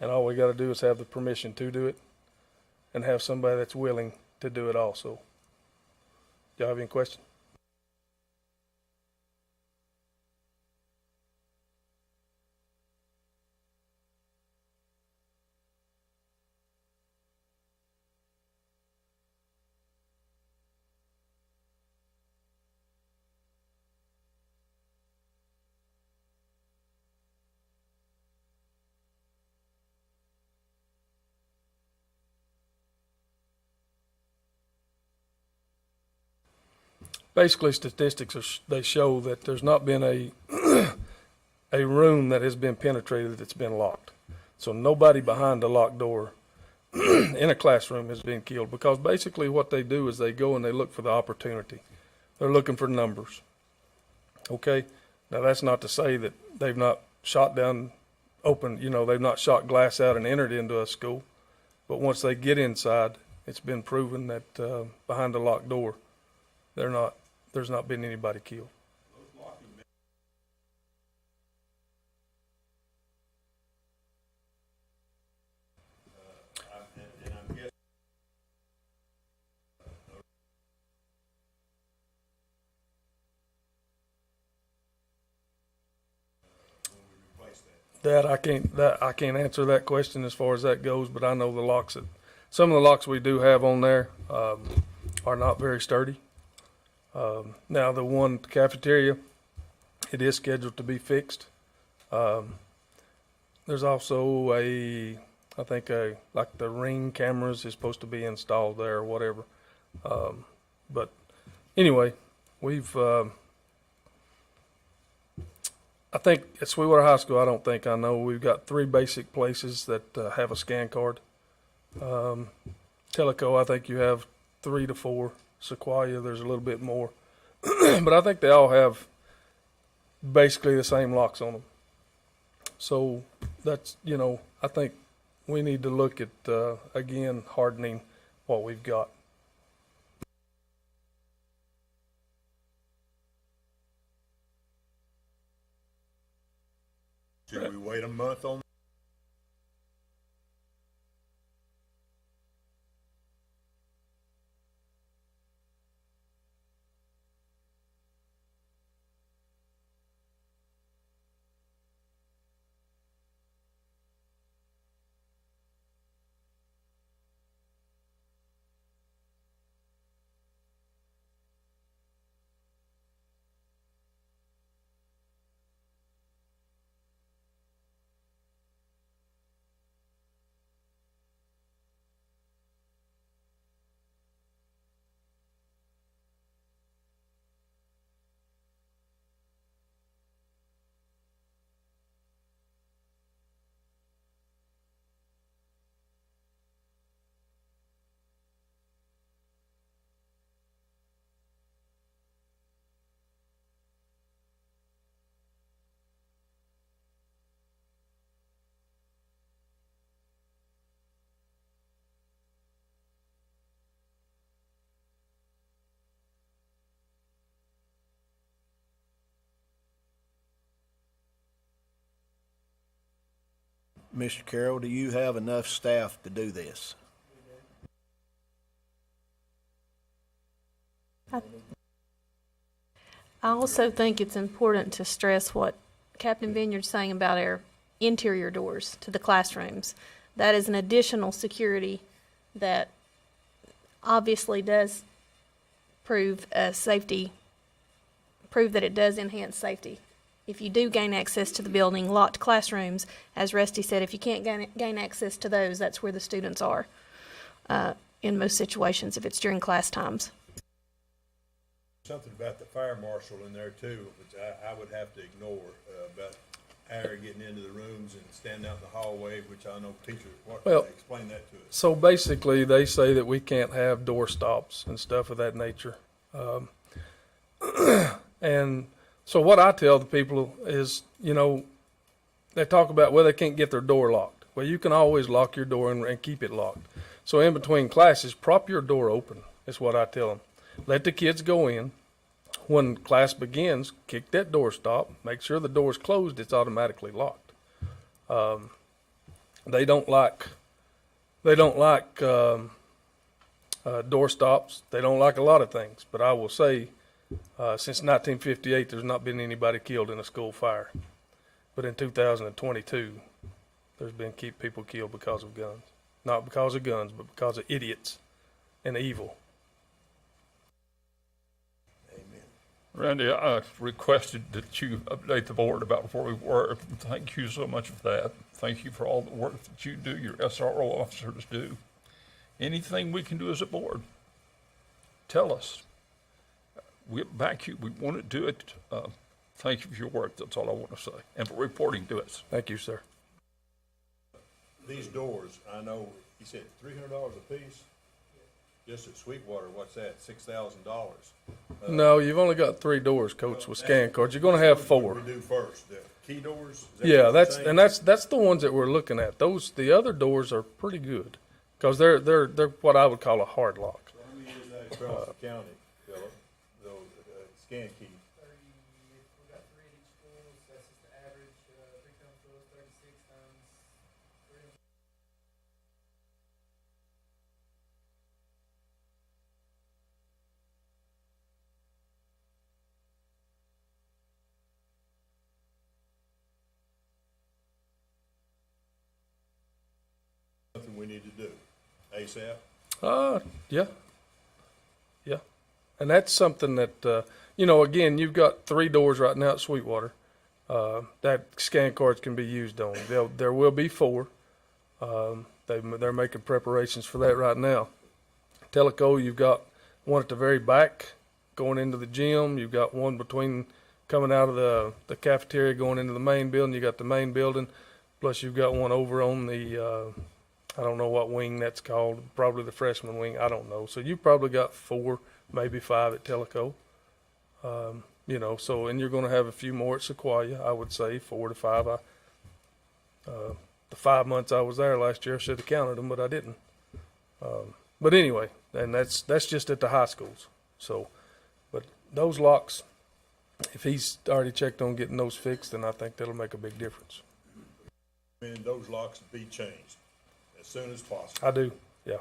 And all we got to do is have the permission to do it and have somebody that's willing to do it also. Do y'all have any questions? Basically, statistics they show that there's not been a a room that has been penetrated that's been locked. So nobody behind the locked door in a classroom has been killed, because basically what they do is they go and they look for the opportunity. They're looking for numbers. Okay? Now that's not to say that they've not shot down open, they've not shot glass out and entered into a school. But once they get inside, it's been proven that behind the locked door, there's not been anybody killed. That I can't answer that question as far as that goes, but I know some of the locks we do have on there are not very sturdy. Now the one at the cafeteria, it is scheduled to be fixed. There's also I think like the Ring cameras is supposed to be installed there or whatever. But anyway, I think at Sweetwater High School, I know we've got 3 basic places that have a scan card. Telco, I think you have 3 to 4. Sequoia, there's a little bit more. But I think they all have basically the same locks on them. So that's, I think we need to look at, again, hardening what we've got. Should we wait a month on? Mr. Carroll, do you have enough staff to do this? I also think it's important to stress what Captain Vineyard's saying about our interior doors to the classrooms. That is an additional security that obviously does prove that it does enhance safety. If you do gain access to the building, locked classrooms, as Rusty said, if you can't gain access to those, that's where the students are in most situations if it's during class times. Something about the fire marshal in there too, which I would have to ignore, about air getting into the rooms and standing out in the hallway, which I know teachers, explain that to us. So basically, they say that we can't have door stops and stuff of that nature. And so what I tell the people is, they talk about, well, they can't get their door locked. Well, you can always lock your door and keep it locked. So in between classes, prop your door open is what I tell them. Let the kids go in. When class begins, kick that door stop. Make sure the door's closed. It's automatically locked. They don't like door stops. They don't like a lot of things. But I will say, since 1958, there's not been anybody killed in a school fire. But in 2022, there's been people killed because of guns. Not because of guns, but because of idiots and evil. Randy, I requested that you update the board about where we were. Thank you so much for that. Thank you for all the work that you do, your SRO officers do. Anything we can do as a board, tell us. We'll back you. We want to do it Thank you for your work. That's all I want to say, and for reporting to us. Thank you, sir. These doors, I know, you said $300 a piece? Just at Sweetwater, what's that, $6,000? No, you've only got 3 doors, Coach, with scan cards. You're going to have 4. What do we do first, the key doors? Is that Yeah, what you're saying? that's the ones that we're looking at. The other doors are pretty good because they're what I would call a hard lock. So how many is that across the county, Philip, those scan keys? We've got 3 at each school, so that's just the average, 3 times 12, 36 times 3. Something we need to do, ASAP? Yeah. Yeah. And that's something that, again, you've got 3 doors right now at Sweetwater that scan cards can be used on. There will be 4. They're making preparations for that right now. Telco, you've got one at the very back going into the gym. You've got one between coming out of the cafeteria going into the main building. You got the main building, plus you've got one over on the I don't know what wing that's called, probably the freshman wing, I don't know. So you've probably got 4, maybe 5 at Telco. And you're going to have a few more at Sequoia, I would say 4 to 5. The 5 months I was there last year, I should have counted them, but I didn't. But anyway, and that's just at the high schools. So, but those locks, if he's already checked on getting those fixed, then I think that'll make a big difference. And those locks be changed as soon as possible. I do, yeah.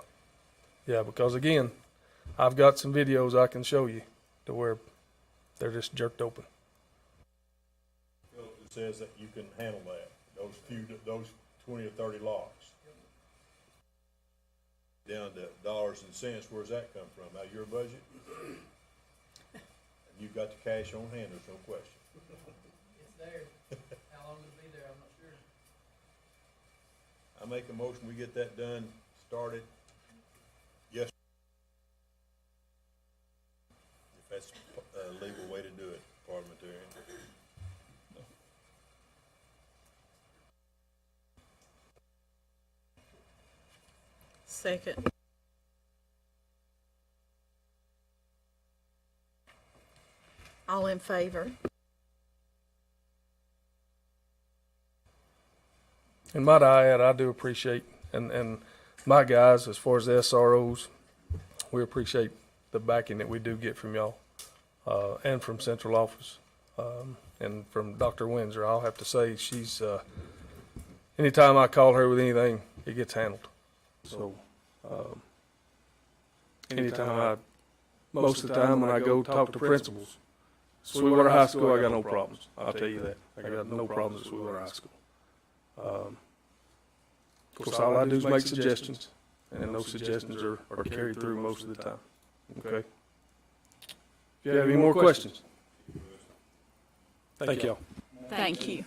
Yeah, because again, I've got some videos I can show you to where they're just jerked open. It says that you can handle that, those 20 or 30 locks. Down to dollars and cents, where's that come from? Out of your budget? And you've got the cash on hand, there's no question. It's there. How long it'll be there, I'm not sure. I make a motion, we get that done, started. Yes. If that's a legal way to do it, parliamentarian. Second. All in favor? And might I add, I do appreciate, and my guys, as far as the SROs, we appreciate the backing that we do get from y'all, and from central office, and from Dr. Windsor. I'll have to say she's, anytime I call her with anything, it gets handled. So, most of the time when I go talk to principals, Sweetwater High School, I got no problems. I'll tell you that. I got no problems at Sweetwater High School. Of course, all I do is make suggestions, and those suggestions are carried through most of the time. Okay? If you have any more questions? Thank y'all. Thank you.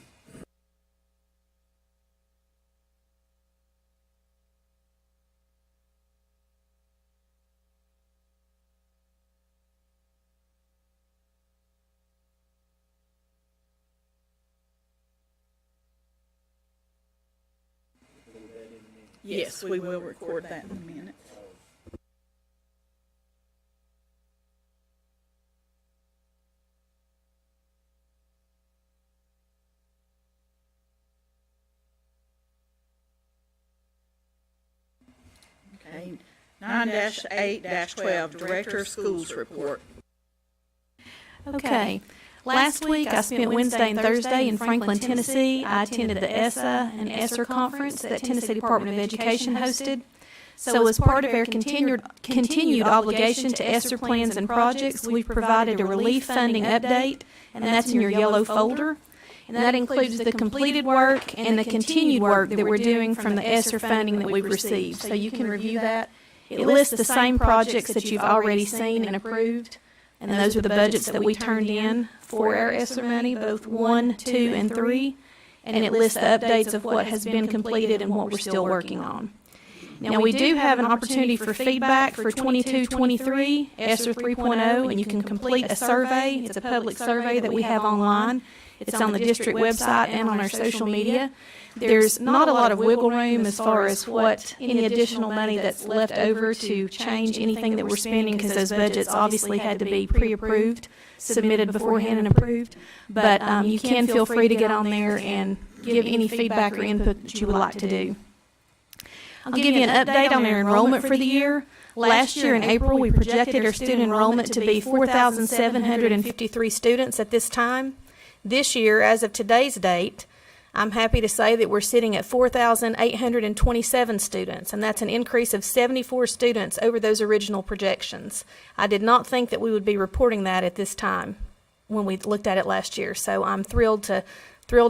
Yes, we will record that in a minute. Okay, 9-8-12, Director of Schools report. Okay. Last week, I spent Wednesday and Thursday in Franklin, Tennessee. I attended the ESSA and ESSER conference that Tennessee Department of Education hosted. So as part of our continued obligation to ESSER plans and projects, we've provided a relief funding update, and that's in your yellow folder. And that includes the completed work and the continued work that we're doing from the ESSER funding that we've received. So you can review that. It lists the same projects that you've already seen and approved. And those are the budgets that we turned in for our ESSER money, both 1, 2, and 3. And it lists the updates of what has been completed and what we're still working on. Now, we do have an opportunity for feedback for 22-23 ESSER 3.0, and you can complete a survey. It's a public survey that we have online. It's on the district website and on our social media. There's not a lot of wiggle room as far as what any additional money that's left over to change anything that we're spending, because those budgets obviously had to be pre-approved, submitted beforehand and approved. But you can feel free to get on there and give any feedback or input that you would like to do. I'll give you an update on our enrollment for the year. Last year in April, we projected our student enrollment to be 4,753 students at this time. This year, as of today's date, I'm happy to say that we're sitting at 4,827 students, and that's an increase of 74 students over those original projections. I did not think that we would be reporting that at this time when we looked at it last year, so I'm thrilled to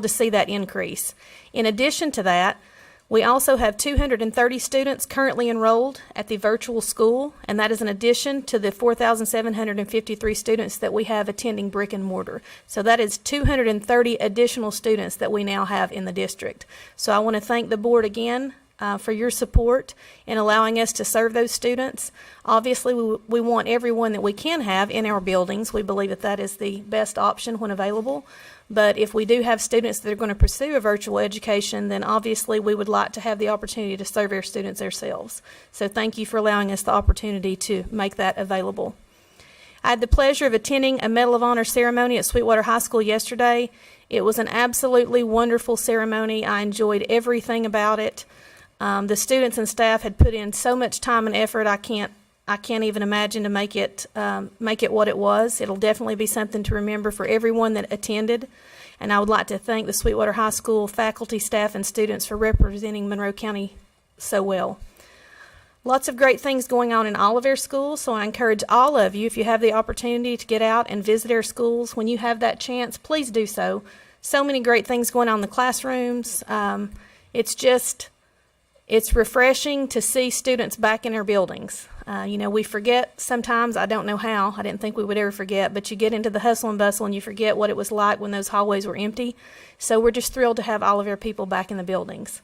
see that increase. In addition to that, we also have 230 students currently enrolled at the virtual school, and that is in addition to the 4,753 students that we have attending brick and mortar. So that is 230 additional students that we now have in the district. So I want to thank the board again for your support in allowing us to serve those students. Obviously, we want everyone that we can have in our buildings. We believe that that is the best option when available. But if we do have students that are going to pursue a virtual education, then obviously we would like to have the opportunity to serve our students ourselves. So thank you for allowing us the opportunity to make that available. I had the pleasure of attending a Medal of Honor ceremony at Sweetwater High School yesterday. It was an absolutely wonderful ceremony. I enjoyed everything about it. The students and staff had put in so much time and effort. I can't even imagine to make it what it was. It'll definitely be something to remember for everyone that attended. And I would like to thank the Sweetwater High School faculty, staff, and students for representing Monroe County so well. Lots of great things going on in all of our schools, so I encourage all of you, if you have the opportunity to get out and visit our schools, when you have that chance, please do so. So many great things going on in the classrooms. It's refreshing to see students back in our buildings. We forget sometimes, I don't know how, I didn't think we would ever forget, but you get into the hustle and bustle and you forget what it was like when those hallways were empty. So we're just thrilled to have all of our people back in the buildings.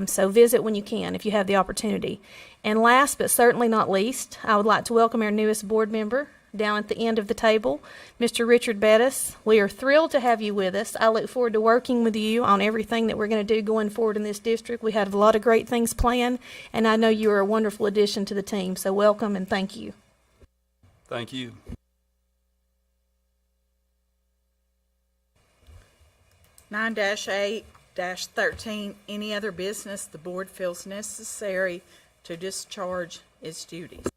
So visit when you can, if you have the opportunity. And last but certainly not least, I would like to welcome our newest board member down at the end of the table, Mr. Richard Bettis. We are thrilled to have you with us. I look forward to working with you on everything that we're going to do going forward in this district. We have a lot of great things planned, and I know you are a wonderful addition to the team. So welcome and thank you. Thank you. Nine -8 -13, any other business the board feels necessary to discharge its duties.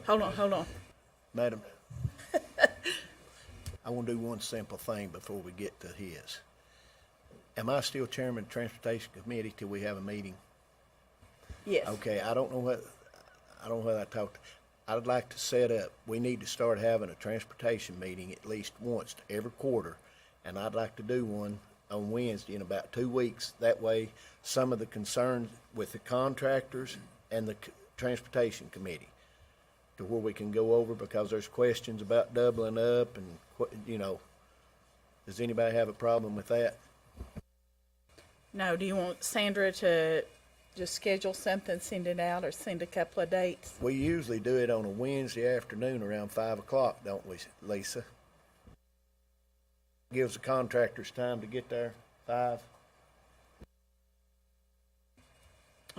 Hold on. Madam, I want to do one simple thing before we get to his. Am I still chairman of the Transportation Committee till we have a meeting? Yes. Okay, I don't know what I talked. I'd like to set up, we need to start having a transportation meeting at least once every quarter, and I'd like to do one on Wednesday in about 2 weeks. That way, some of the concerns with the contractors and the Transportation Committee, to where we can go over, because there's questions about doubling up and, does anybody have a problem with that? No, do you want Sandra to just schedule something, send it out, or send a couple of dates? We usually do it on a Wednesday afternoon around 5 o'clock, don't we, Lisa? Gives the contractors time to get there, 5.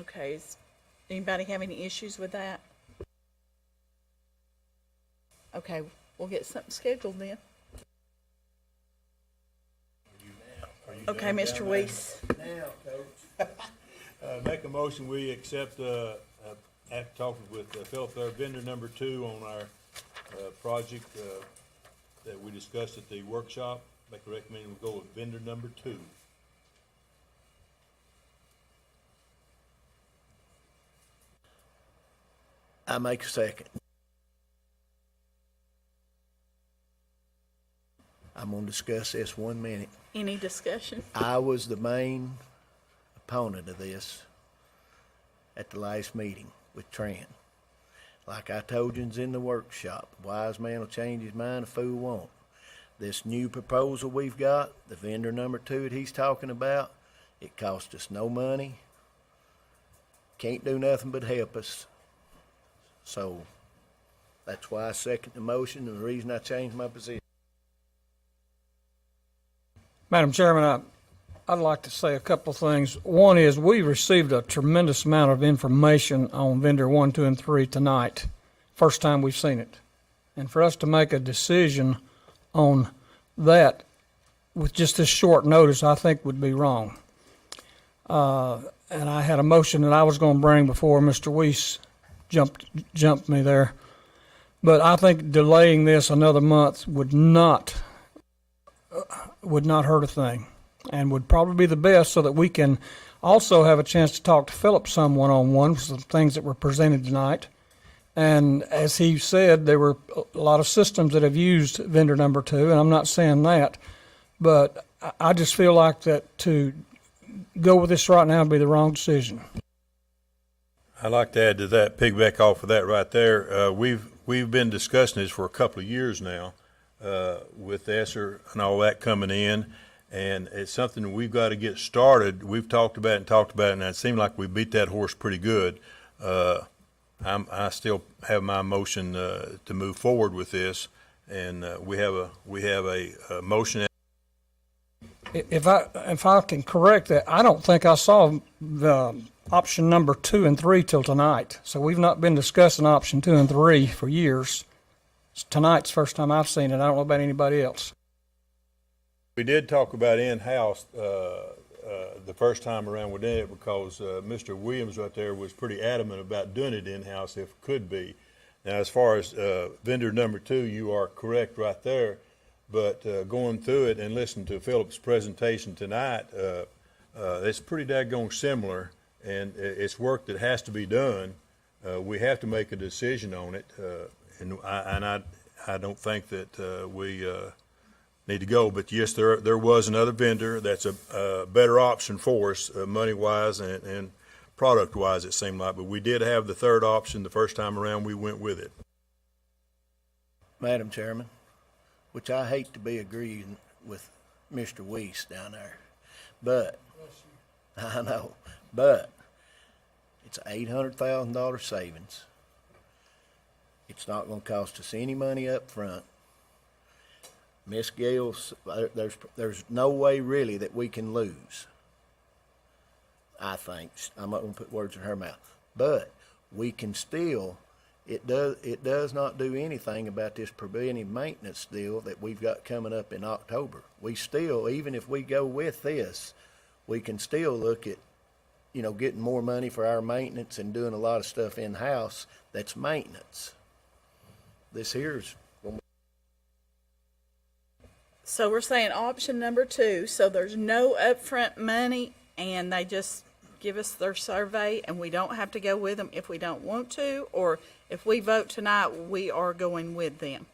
Okay, does anybody have any issues with that? Okay, we'll get something scheduled then. Okay, Mr. Weiss. Now, Coach. Make a motion, we accept, after talking with Philip, our vendor number 2 on our project that we discussed at the workshop. Make a recommendation, we go with vendor number 2. I make a second. I'm going to discuss this 1 minute. Any discussion? I was the main opponent of this at the last meeting with Trent. Like I told you in the workshop, a wise man will change his mind, a fool won't. This new proposal we've got, the vendor number 2 that he's talking about, it cost us no money. can't do nothing but help us. So that's why I second the motion and the reason I changed my position. Madam Chairman, I'd like to say a couple of things. One is we received a tremendous amount of information on vendor 1, 2, and 3 tonight. First time we've seen it. And for us to make a decision on that with just this short notice, I think would be wrong. And I had a motion that I was going to bring before Mr. Weiss jumped me there. But I think delaying this another month would not hurt a thing, and would probably be the best, so that we can also have a chance to talk to Philip some one-on-one for some things that were presented tonight. And as he said, there were a lot of systems that have used vendor number 2, and I'm not saying that, but I just feel like that to go with this right now would be the wrong decision. I'd like to add to that, piggyback off of that right there. We've been discussing this for a couple of years now, with ESSER and all that coming in, and it's something we've got to get started. We've talked about it, and it seemed like we beat that horse pretty good. I still have my motion to move forward with this, and we have a motion. If I can correct that, I don't think I saw the option number 2 and 3 till tonight. So we've not been discussing option 2 and 3 for years. Tonight's the first time I've seen it. I don't know about anybody else. We did talk about in-house the first time around we did it, because Mr. Williams right there was pretty adamant about doing it in-house if it could be. Now, as far as vendor number 2, you are correct right there. But going through it and listening to Philip's presentation tonight, it's pretty daggone similar, and it's work that has to be done. We have to make a decision on it, and I don't think that we need to go. But yes, there was another vendor that's a better option for us, money-wise and product-wise, it seemed like. But we did have the third option the first time around. We went with it. Madam Chairman, which I hate to be agreeing with Mr. Weiss down there, but I know, but it's $800,000 savings. It's not going to cost us any money up front. Miss Gales, there's no way really that we can lose. I think I'm not going to put words in her mouth, but we can still. It does not do anything about this preventive maintenance deal that we've got coming up in October. We still, even if we go with this, we can still look at, getting more money for our maintenance and doing a lot of stuff in-house that's maintenance. This here's. So we're saying option number 2, so there's no upfront money, and they just give us their survey, and we don't have to go with them if we don't want to, or if we vote tonight, we are going with them.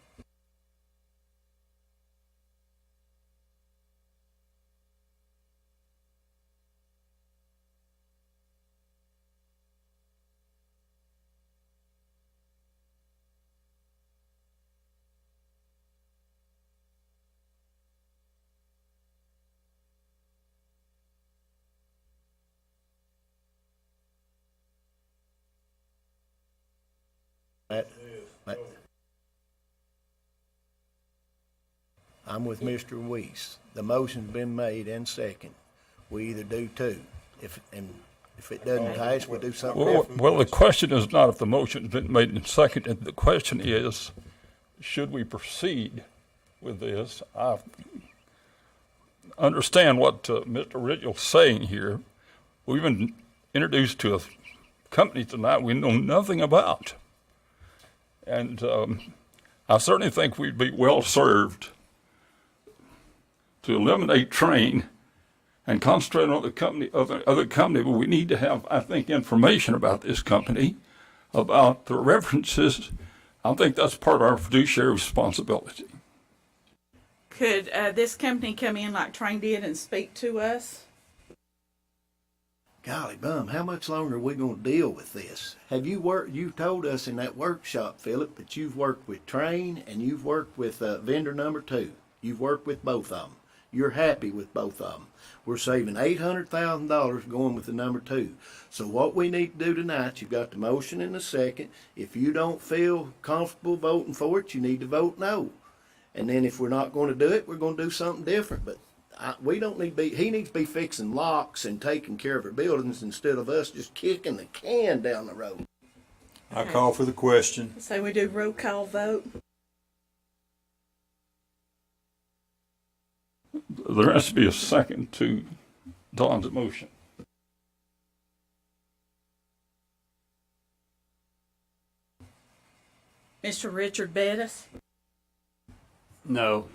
I'm with Mr. Weiss. The motion's been made and second. We either do 2. If it doesn't pass, we do something different. Well, the question is not if the motion's been made and seconded. The question is, should we proceed with this? I understand what Mr. Ridgell's saying here. We've been introduced to a company tonight we know nothing about. And I certainly think we'd be well served to eliminate train and concentrate on the company, other company, but we need to have, I think, information about this company, about the references. I think that's part of our fiduciary responsibility. Could this company come in like Train did and speak to us? Golly bum, how much longer are we going to deal with this? You told us in that workshop, Philip, that you've worked with Train and you've worked with vendor number 2. You've worked with both of them. you're happy with both of them. We're saving $800,000 going with the number 2. So what we need to do tonight, you've got the motion and the second. If you don't feel comfortable voting for it, you need to vote no. And then if we're not going to do it, we're going to do something different. But we don't need to be, he needs to be fixing locks and taking care of our buildings instead of us just kicking the can down the road. I call for the question. So we do roll call vote. There has to be a second to Don's motion. Mr. Richard Bettis, No.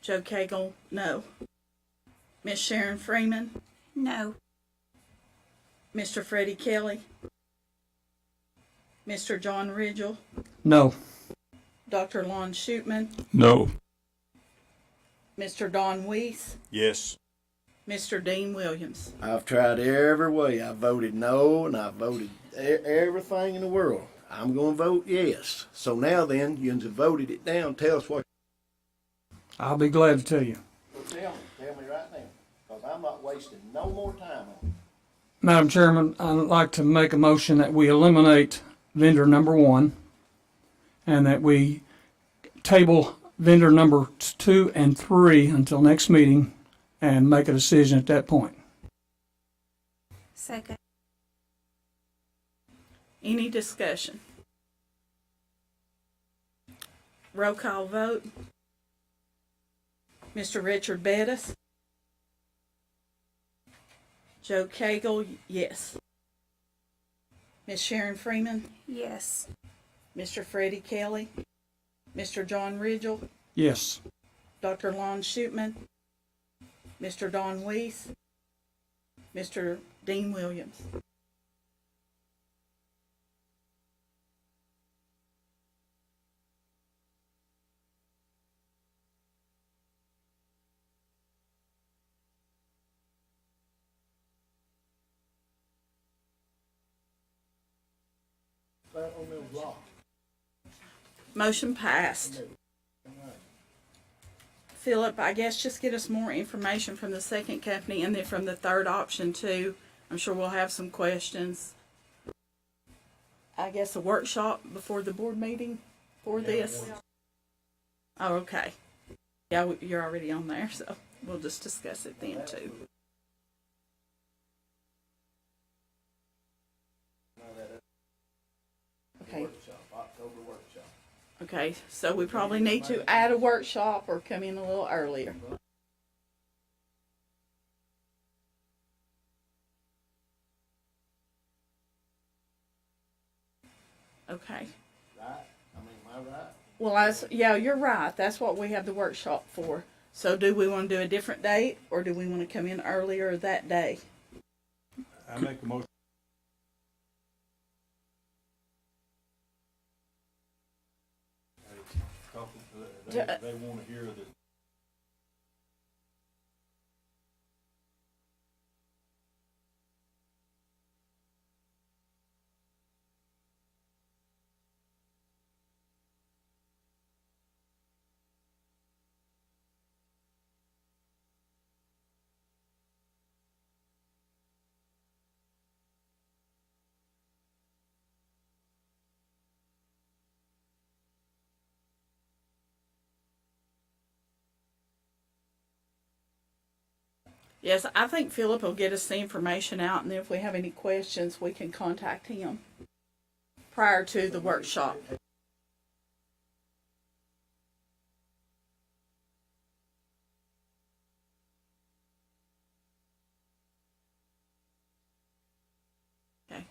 Joe Cagle, no. Miss Sharon Freeman, No. Mr. Freddie Kelly, Mr. John Ridgel, No. Dr. Lon Shootman, No. Mr. Don Weiss, Yes. Mr. Dean Williams. I've tried every way. I voted no, and I voted everything in the world. I'm going to vote yes. So now then, you have voted it down. Tell us what. I'll be glad to tell you. Tell me right now, because I'm not wasting no more time on it. Madam Chairman, I'd like to make a motion that we eliminate vendor number 1 and that we table vendor number 2 and 3 until next meeting and make a decision at that point. Second. Any discussion? Roll call vote. Mr. Richard Bettis, Joe Cagle, yes. Miss Sharon Freeman, Yes. Mr. Freddie Kelly, Mr. John Ridgel, Yes. Dr. Lon Shootman, Mr. Don Weiss, Mr. Dean Williams. Motion passed. Philip, I guess just get us more information from the second company and then from the third option too. I'm sure we'll have some questions. I guess a workshop before the board meeting for this. Oh, okay. Yeah, you're already on there, so we'll just discuss it then too. Okay. October workshop. Okay, so we probably need to add a workshop or come in a little earlier. Okay. Right? Am I right? Well, yeah, you're right. That's what we have the workshop for. So do we want to do a different date or do we want to come in earlier that day? I make a motion. They want to hear the. Yes, I think Philip will get us the information out, and then if we have any questions, we can contact him prior to the workshop. Okay.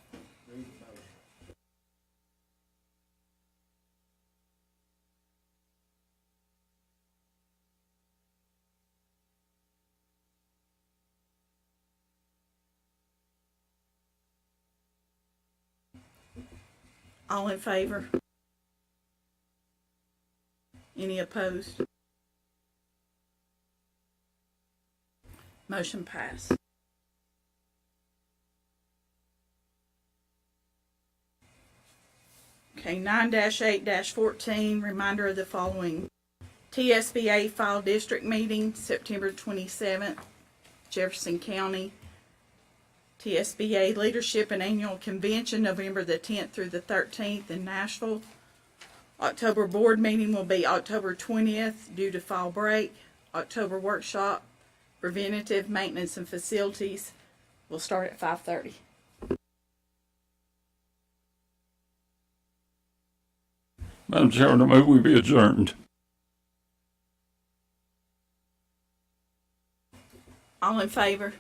All in favor? Any opposed? Motion passed. Okay, 9-8-14, reminder of the following TSBA Fall District Meeting, September 27th, Jefferson County. TSBA Leadership and Annual Convention, November the 10th through the 13th in Nashville. October Board Meeting will be October 20th due to fall break. October Workshop, Preventative Maintenance and Facilities, will start at 5:30. Madam Chairman, I move we be adjourned. All in favor?